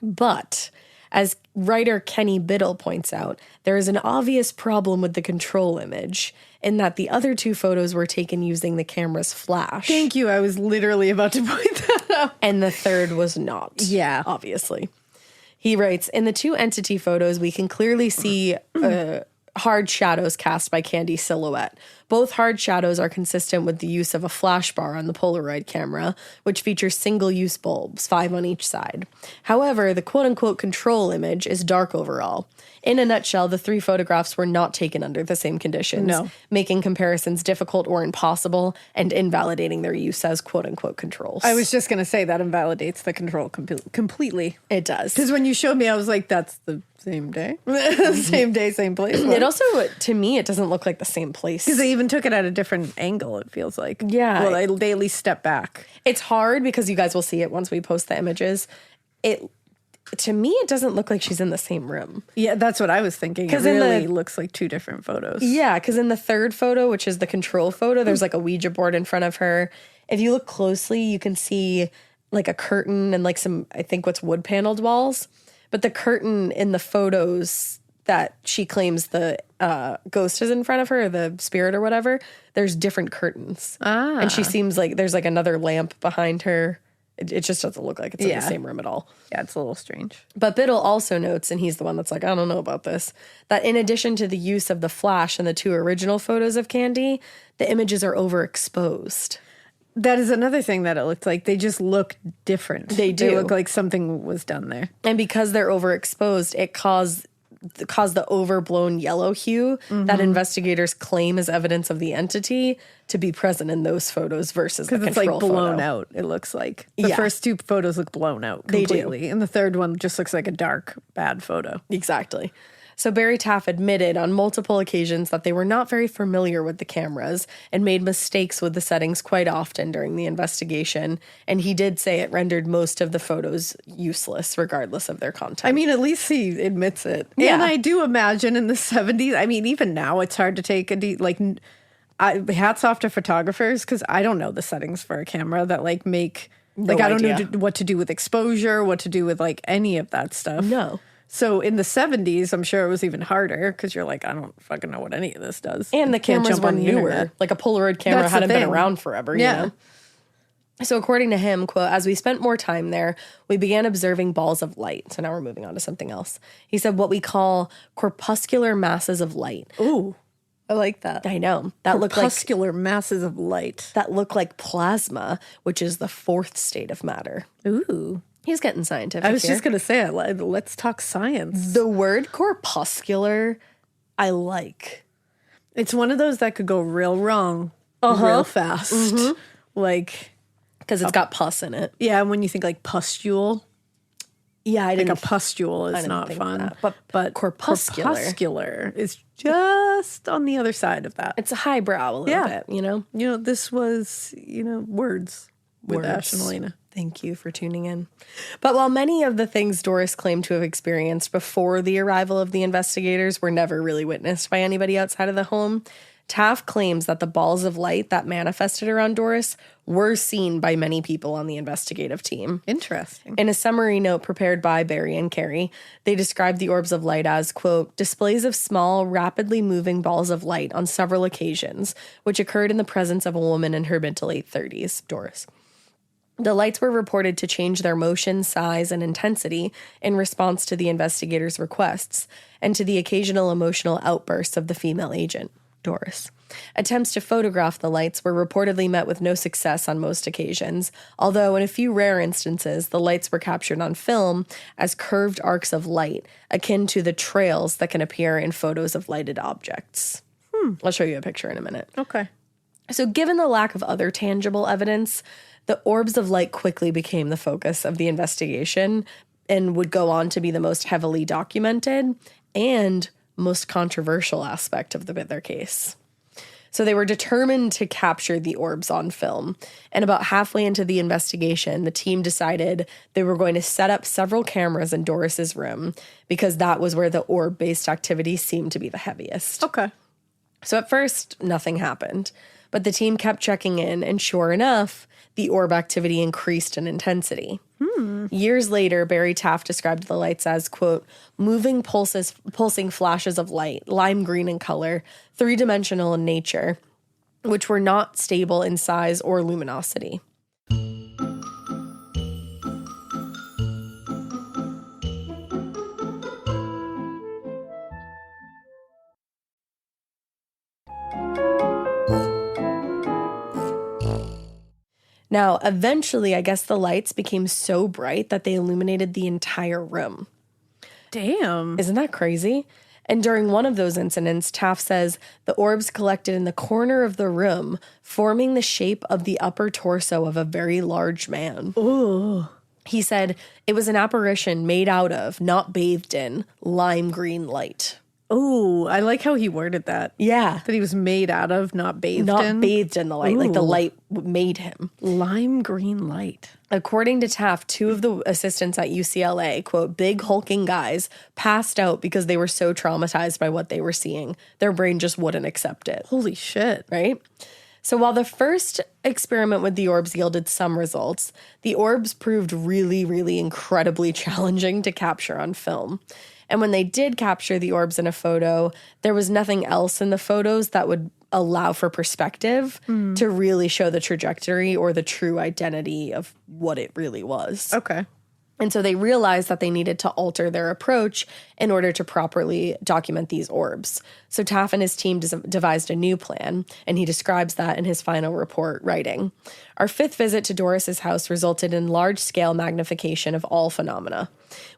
But, as writer Kenny Biddle points out, there is an obvious problem with the control image in that the other 2 photos were taken using the camera's flash. Thank you. I was literally about to point that out. And the 3rd was not. Yeah. Obviously. He writes, in the 2 entity photos, we can clearly see hard shadows cast by Candy's silhouette. Both hard shadows are consistent with the use of a flash bar on the Polaroid camera, which features single-use bulbs, 5 on each side. However, the quote-unquote control image is dark overall. In a nutshell, the 3 photographs were not taken under the same conditions, making comparisons difficult or impossible and invalidating their use as quote-unquote controls. I was just going to say that invalidates the control completely. It does. Because when you showed me, I was like, that's the same day. Same day, same place. It also, to me, it doesn't look like the same place. Because they even took it at a different angle, it feels like. Yeah. Well, they at least step back. It's hard because you guys will see it once we post the images. To me, it doesn't look like she's in the same room. Yeah, that's what I was thinking. It really looks like 2 different photos. Yeah, because in the 3rd photo, which is the control photo, there's like a Ouija board in front of her. If you look closely, you can see like a curtain and like some, I think what's wood paneled walls. But the curtain in the photos that she claims the ghost is in front of her, or the spirit or whatever, there's different curtains. And she seems like there's like another lamp behind her. It just doesn't look like it's in the same room at all. Yeah, it's a little strange. But Biddle also notes, and he's the one that's like, I don't know about this, that in addition to the use of the flash in the 2 original photos of Candy, the images are overexposed. That is another thing that it looked like. They just look different. They do. They look like something was done there. And because they're overexposed, it caused the overblown yellow hue that investigators claim is evidence of the entity to be present in those photos versus the control photo. Because it's like blown out, it looks like. The first 2 photos look blown out completely. They do. And the 3rd one just looks like a dark, bad photo. Exactly. So Barry Taff admitted on multiple occasions that they were not very familiar with the cameras and made mistakes with the settings quite often during the investigation. And he did say it rendered most of the photos useless, regardless of their content. I mean, at least he admits it. Yeah. And I do imagine in the 70s, I mean, even now it's hard to take hats off to photographers, because I don't know the settings for a camera that like make, I don't know what to do with exposure, what to do with like any of that stuff. No. So in the 70s, I'm sure it was even harder because you're like, I don't fucking know what any of this does. And the cameras were newer. Like a Polaroid camera hadn't been around forever, you know? So according to him, quote, as we spent more time there, we began observing balls of light. So now we're moving on to something else. He said what we call corpuscular masses of light. Ooh, I like that. I know. That look like corpuscular masses of light. That look like plasma, which is the 4th state of matter. Ooh. He's getting scientific. I was just going to say, let's talk science. The word corpuscular, I like. It's one of those that could go real wrong real fast. Like, because it's got pus in it. Yeah, and when you think like pustule. Yeah, I didn't. Like a pustule is not fun. But corpuscular is just on the other side of that. It's a highbrow a little bit, you know? You know, this was, words with Ash and Elena. Thank you for tuning in. But while many of the things Doris claimed to have experienced before the arrival of the investigators were never really witnessed by anybody outside of the home, Taff claims that the balls of light that manifested around Doris were seen by many people on the investigative team. Interesting. In a summary note prepared by Barry and Kerry, they described the orbs of light as, quote, displays of small, rapidly moving balls of light on several occasions, which occurred in the presence of a woman in her mid to late 30s, Doris. The lights were reported to change their motion, size, and intensity in response to the investigators' requests and to the occasional emotional outbursts of the female agent, Doris. Attempts to photograph the lights were reportedly met with no success on most occasions, although in a few rare instances, the lights were captured on film as curved arcs of light, akin to the trails that can appear in photos of lighted objects. I'll show you a picture in a minute. Okay. So given the lack of other tangible evidence, the orbs of light quickly became the focus of the investigation and would go on to be the most heavily documented and most controversial aspect of the Bither case. So they were determined to capture the orbs on film. And about halfway into the investigation, the team decided they were going to set up several cameras in Doris's room because that was where the orb-based activity seemed to be the heaviest. Okay. So at first, nothing happened. But the team kept checking in, and sure enough, the orb activity increased in intensity. Years later, Barry Taff described the lights as, quote, moving pulsing flashes of light, lime green in color, three-dimensional in nature, which were not stable in size or luminosity. Now, eventually, I guess the lights became so bright that they illuminated the entire room. Damn. Isn't that crazy? And during one of those incidents, Taff says the orbs collected in the corner of the room, forming the shape of the upper torso of a very large man. Ooh. He said it was an apparition made out of, not bathed in, lime green light. Oh, I like how he worded that. Yeah. That he was made out of, not bathed in. Not bathed in the light, like the Ooh. light made him. Lime green light. According to Taff, two of the assistants at UCLA, quote, big hulking guys, passed out because they were so traumatized by what they were seeing. Their brain just wouldn't accept it. Holy shit. Right? So while the first experiment with the orbs yielded some results, the orbs proved really, really incredibly challenging to capture on film. And when they did capture the orbs in a photo, there was nothing else in the photos that would allow for perspective to really show the trajectory or the true identity of what it really was. Okay. And so they realized that they needed to alter their approach in order to properly document these orbs. So Taff and his team devised a new plan, and he describes that in his final report, writing, "Our fifth visit to Doris's house resulted in large-scale magnification of all phenomena.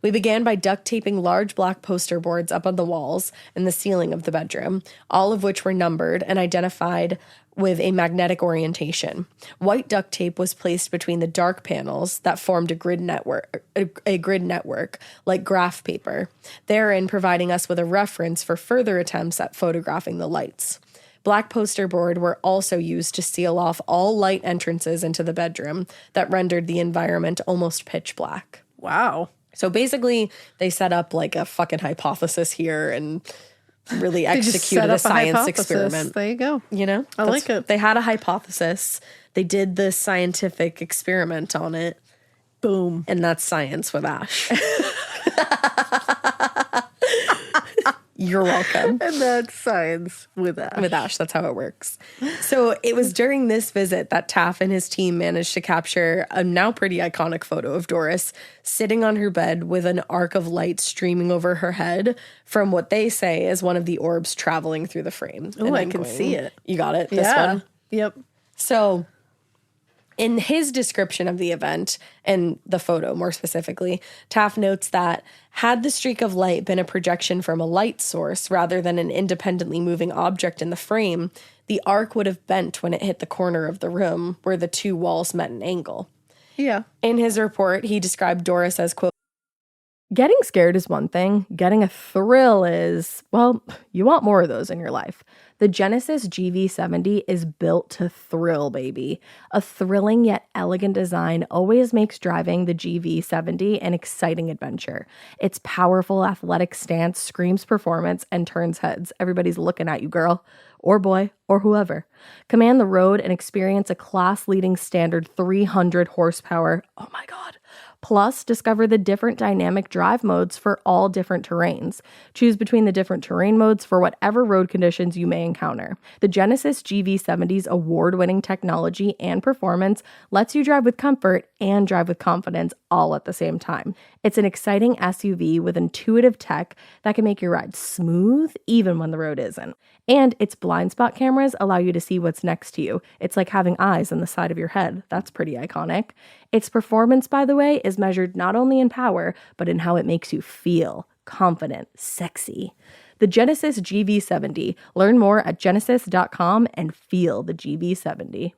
We began by duct taping large black poster boards up on the walls and the ceiling of the bedroom, all of which were numbered and identified with a magnetic orientation. White duct tape was placed between the dark panels that formed a grid network like graph paper, therein providing us with a reference for further attempts at photographing the lights. Black poster board were also used to seal off all light entrances into the bedroom that rendered the environment almost pitch black." Wow. So basically, they set up like a fucking hypothesis here and really executed a science experiment. There you go. You know? I like it. They had a hypothesis. They did the scientific experiment on it. Boom. And that's science with Ash. You're welcome. And that's science with Ash. With Ash, that's how it works. So it was during this visit that Taff and his team managed to capture a now pretty iconic photo of Doris sitting on her bed with an arc of light streaming over her head from what they say is one of the orbs traveling through the frame. Oh, I can see it. You got it? This one? Yep. So in his description of the event, and the photo more specifically, Taff notes that had the streak of light been a projection from a light source rather than an independently moving object in the frame, the arc would have bent when it hit the corner of the room where the two walls met an angle. Yeah. In his report, he described Doris as, quote, Getting scared is one thing. Getting a thrill is, well, you want more of those in your life. The Genesis GV70 is built to thrill, baby. A thrilling yet elegant design always makes driving the GV70 an exciting adventure. Its powerful athletic stance screams performance and turns heads. Everybody's looking at you, girl, or boy, or whoever. Command the road and experience a class-leading standard 300 horsepower. Oh my God. Plus, discover the different dynamic drive modes for all different terrains. Choose between the different terrain modes for whatever road conditions you may encounter. The Genesis GV70's award-winning technology and performance lets you drive with comfort and drive with confidence all at the same time. It's an exciting SUV with intuitive tech that can make your ride smooth even when the road isn't. And its blind spot cameras allow you to see what's next to you. It's like having eyes on the side of your head. That's pretty iconic. Its performance, by the way, is measured not only in power, but in how it makes you feel confident, sexy. The Genesis GV70. Learn more at genesis.com and feel the GV70.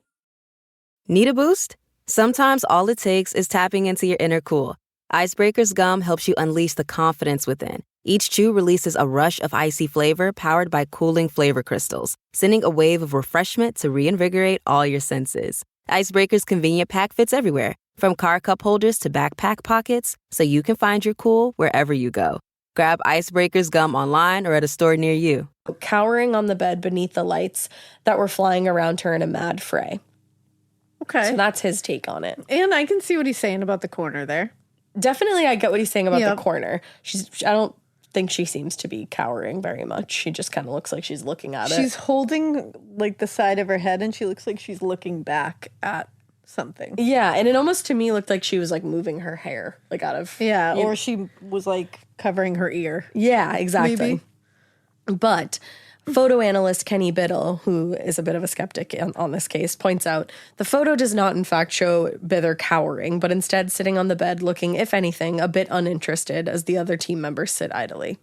Need a boost? Sometimes all it takes is tapping into your inner cool. Icebreaker's gum helps you unleash the confidence within. Each chew releases a rush of icy flavor powered by cooling flavor crystals, sending a wave of refreshment to reinvigorate all your senses. Icebreaker's convenient pack fits everywhere, from car cup holders to backpack pockets, so you can find your cool wherever you go. Grab Icebreaker's gum online or at a store near you. Cowering on the bed beneath the lights that were flying around her in a mad fray. Okay. So that's his take on it. And I can see what he's saying about the corner there. Definitely, I get what he's saying about the corner. I don't think she seems to be cowering very much. She just kind of looks like she's looking at it. She's holding like the side of her head and she looks like she's looking back at something. Yeah, and it almost to me looked like she was like moving her hair like out of... Yeah, or she was like covering her ear. Yeah, exactly. Maybe. But photo analyst Kenny Biddle, who is a bit of a skeptic on this case, points out the photo does not in fact show Bither cowering, but instead sitting on the bed looking, if anything, a bit uninterested as the other team members sit idly.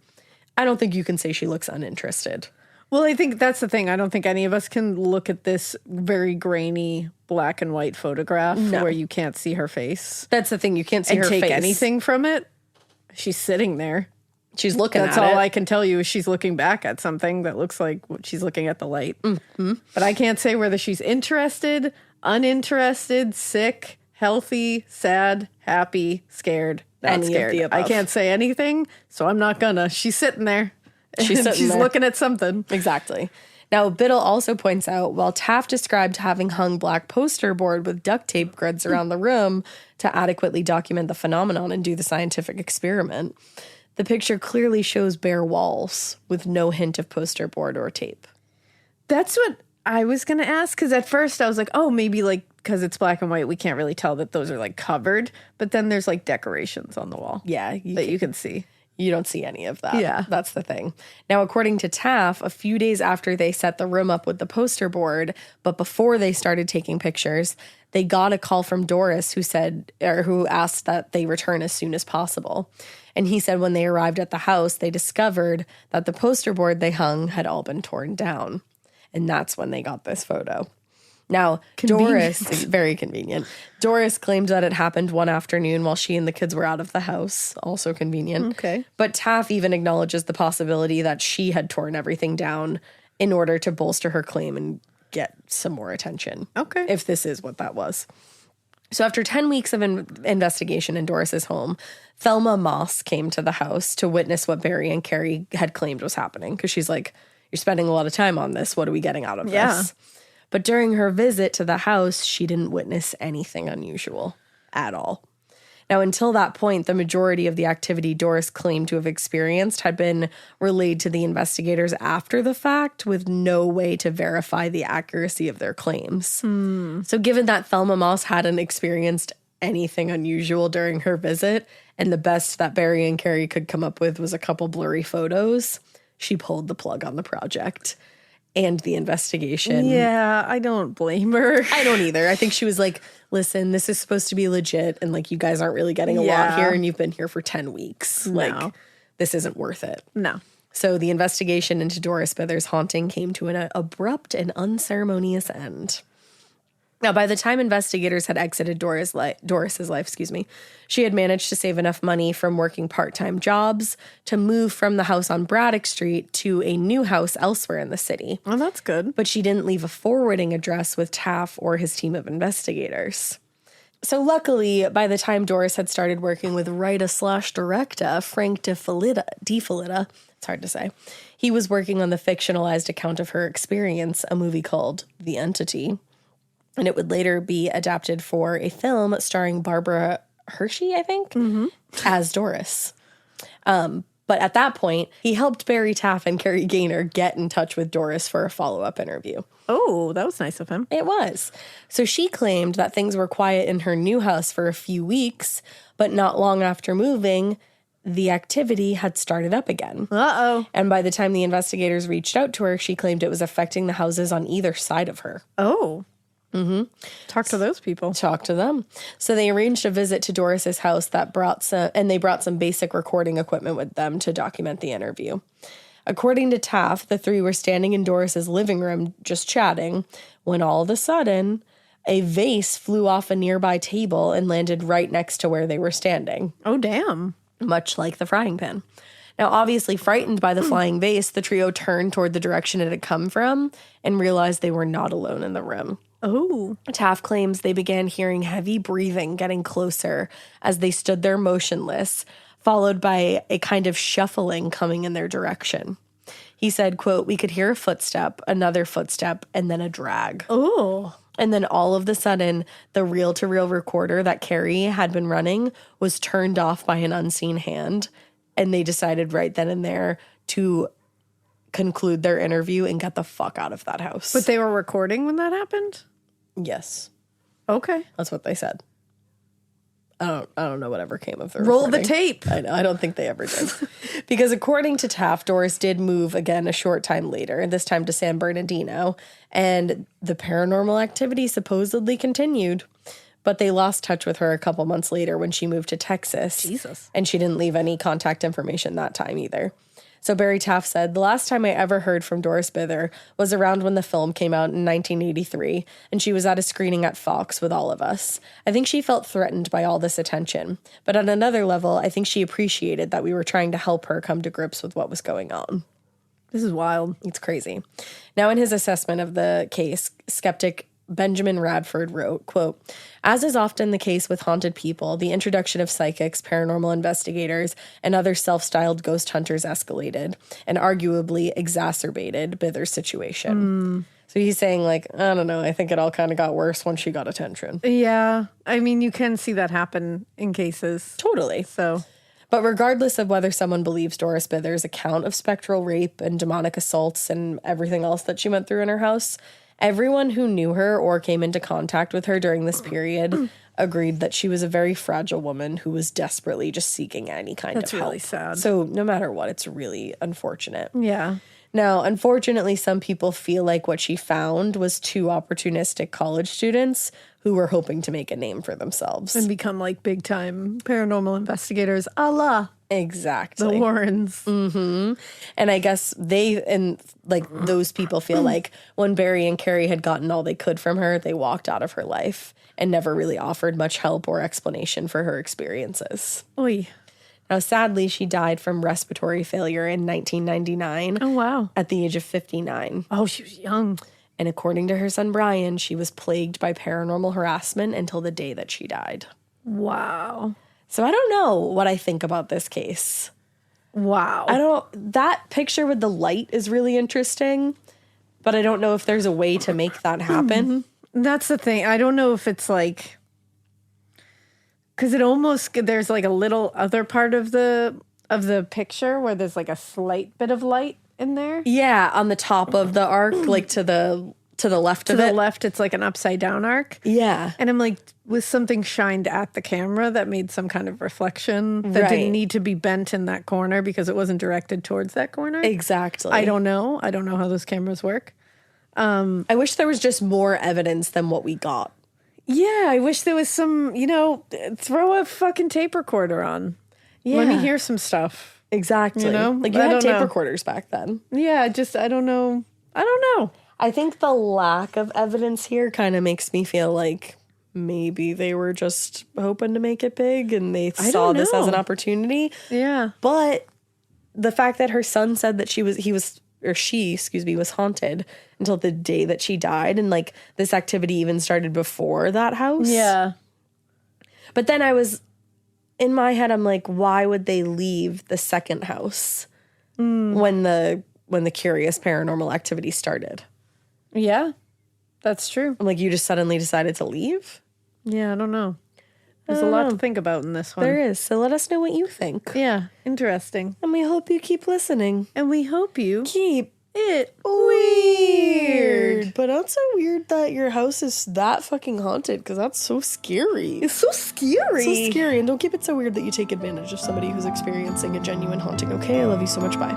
I don't think you can say she looks uninterested. Well, I think that's the thing. I don't think any of us can look at this very grainy black and white photograph where you can't see her face. That's the thing. You can't see and her take face. anything from it. She's sitting there. She's looking at it. That's all I can tell you is she's looking back at something that looks like she's looking at the light. Mm-hmm. But I can't say whether she's interested, uninterested, sick, healthy, sad, happy, scared, not scared. I can't say anything, so I'm not gonna. She's sitting there. She's looking at something. Exactly. Now, Biddle also points out, while Taff described having hung black poster board with duct tape grids around the room to adequately document the phenomenon and do the scientific experiment, the picture clearly shows bare walls with no hint of poster board or tape. That's what I was going to ask, because at first I was like, oh, maybe like because it's black and white, we can't really tell that those are like covered. But then there's like decorations on the wall. Yeah. You can see. You don't see any of that. Yeah. That's the thing. Now, according to Taff, a few days after they set the room up with the poster board, but before they started taking pictures, they got a call from Doris who asked that they return as soon as possible. And he said when they arrived at the house, they discovered that the poster board they hung had all been torn down. And that's when they got this photo. Now, Doris, very convenient. Doris claimed that it happened one afternoon while she and the kids were out of the house. Also convenient. Okay. But Taff even acknowledges the possibility that she had torn everything down in order to bolster her claim and get some more attention. Okay. If this is what that was. So after 10 weeks of investigation in Doris's home, Thelma Moss came to the house to witness what Barry and Kerry had claimed was happening. Because she's like, you're spending a lot of time on this. What are we getting out of this? But during her visit to the house, she didn't witness anything unusual at all. Now, until that point, the majority of the activity Doris claimed to have experienced had been relayed to the investigators after the fact, with no way to verify the accuracy of their claims. So given that Thelma Moss hadn't experienced anything unusual during her visit, and the best that Barry and Kerry could come up with was a couple blurry photos, she pulled the plug on the project and the investigation. Yeah, I don't blame her. I don't either. I think she was like, listen, this is supposed to be legit, and like you guys aren't really getting a lot here, and you've been here for 10 weeks. Like, this isn't worth it. No. So the investigation into Doris Bither's haunting came to an abrupt and unceremonious end. Now, by the time investigators had exited Doris's life, she had managed to save enough money from working part-time jobs to move from the house on Braddock Street to a new house elsewhere in the city. Oh, that's good. But she didn't leave a forwarding address with Taff or his team of investigators. So luckily, by the time Doris had started working with writer/director Frank DiFilippo, it's hard to say, he was working on the fictionalized account of her experience, a movie called The Entity. And it would later be adapted for a film starring Barbara Hershey, I think, as Doris. But at that point, he helped Barry Taff and Kerry Gaynor get in touch with Doris for a follow-up interview. Oh, that was nice of him. It was. So she claimed that things were quiet in her new house for a few weeks, but not long after moving, the activity had started up again. Uh-oh. And by the time the investigators reached out to her, she claimed it was affecting the houses on either side of her. Oh. Talk to those people. Talk to them. So they arranged a visit to Doris's house they brought some basic recording equipment with them to document the interview. According to Taff, the three were standing in Doris's living room just chatting when all of a sudden a vase flew off a nearby table and landed right next to where they were standing. Oh, damn. Much like the frying pan. Now, obviously frightened by the flying vase, the trio turned toward the direction it had come from and realized they were not alone in the room. Oh. Taff claims they began hearing heavy breathing getting closer as they stood there motionless, followed by a kind of shuffling coming in their direction. He said, quote, "We could hear a footstep, another footstep, and then a drag." Oh. And then all of a sudden, the reel-to-reel recorder that Kerry had been running was turned off by an unseen hand, and they decided right then and there to conclude their interview and get the fuck out of that house. But they were recording when that happened? Yes. Okay. That's what they said. I don't know whatever came of the Roll recording. the tape. I know. I don't think they ever did. Because according to Taff, Doris did move again a short time later, this time to San Bernardino, and the paranormal activity supposedly continued. But they lost touch with her a couple months later when she moved to Texas. Jesus. And she didn't leave any contact information that time either. So Barry Taff said, "The last time I ever heard from Doris Bither was around when the film came out in 1983, and she was at a screening at Fox with all of us. I think she felt threatened by all this attention. But on another level, I think she appreciated that we were trying to help her come to grips with what was going on." This is wild. It's crazy. Now, in his assessment of the case, skeptic Benjamin Radford wrote, quote, "As is often the case with haunted people, the introduction of psychics, paranormal investigators, and other self-styled ghost hunters escalated and arguably exacerbated Bither's situation." So he's saying, like, I don't know, I think it all kind of got worse when she got attention. Yeah. I mean, you can see that happen in cases. Totally. So... But regardless of whether someone believes Doris Bither's account of spectral rape and demonic assaults and everything else that she went through in her house, everyone who knew her or came into contact with her during this period agreed that she was a very fragile woman who was desperately just seeking any kind of help. That's really sad. So no matter what, it's really unfortunate. Yeah. Now, unfortunately, some people feel like what she found was two opportunistic college students who were hoping to make a name for themselves. And become like big time paranormal investigators, a la Exactly. the Warrens. And I guess those people feel like when Barry and Kerry had gotten all they could from her, they walked out of her life and never really offered much help or explanation for her experiences. Oy. Now, sadly, she died from respiratory failure in 1999. Oh, wow. At the age of 59. Oh, she was young. And according to her son Brian, she was plagued by paranormal harassment until the day that she died. Wow. So I don't know what I think about this case. Wow. That picture with the light is really interesting, but I don't know if there's a way to make that happen. That's the thing. I don't know if it's like, because there's like a little other part of the picture where there's like a slight bit of light in there. Yeah, on the top of the arc, like to the left of it. To the left, it's like an upside down arc. Yeah. And I'm like, was something shined at the camera that made some kind of reflection that didn't need to be bent in that corner because it wasn't directed towards that corner? Exactly. I don't know. I don't know how those cameras work. I wish there was just more evidence than what we got. Yeah, I wish there was some, throw a fucking tape recorder on. Yeah. Let me hear some stuff. Exactly. You know? Like you had tape recorders back then. Yeah, I don't know. I think the lack of evidence here kind of makes me feel like maybe they were just hoping to make it big and they saw this as an opportunity. Yeah. But the fact that her son said that she was haunted until the day that she died, and like this activity even started before that house. Yeah. But then I was, in my head, I'm like, why would they leave the second house when the curious paranormal activity started? Yeah, that's true. I'm like, you just suddenly decided to leave? Yeah, I don't know. There's a lot to think about in this one. There is. So let us know what you think. Yeah, interesting. And we hope you keep listening. And we hope you Keep it weird. But not so weird that your house is that fucking haunted, because that's so scary. It's so scary. So scary. And don't keep it so weird that you take advantage of somebody who's experiencing a genuine haunting. Okay, I love you so much. Bye.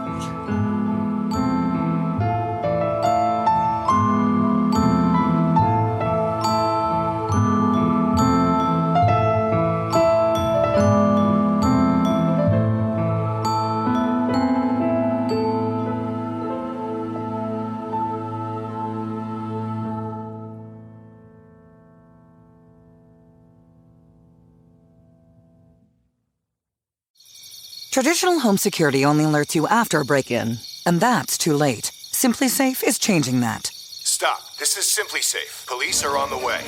Traditional home security only alerts you after a break-in, and that's too late. SimpliSafe is changing that. Stop. This is SimpliSafe. Police are on the way.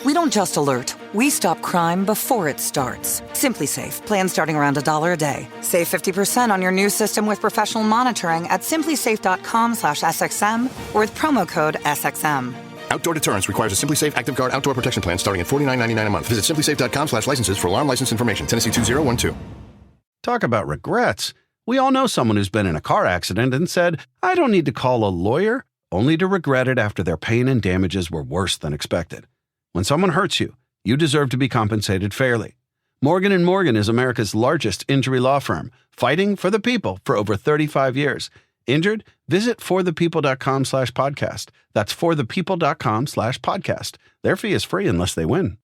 We don't just alert, we stop crime before it starts. SimpliSafe, plan starting around $1 a day. Save 50% on your new system with professional monitoring at simplisafe.com/SXM or with promo code SXM. Outdoor deterrence requires a SimpliSafe Active Guard outdoor protection plan starting at $49.99 a month. Visit simplisafe.com/licenses for alarm license information. Tennessee 2012. Talk about regrets. We all know someone who's been in a car accident and said, I don't need to call a lawyer, only to regret it after their pain and damages were worse than expected. When someone hurts you, you deserve to be compensated fairly. Morgan & Morgan is America's largest injury law firm, fighting for the people for over 35 years. Injured? Visit forthepeople.com/podcast. That's forthepeople.com/podcast. Their fee is free unless they win.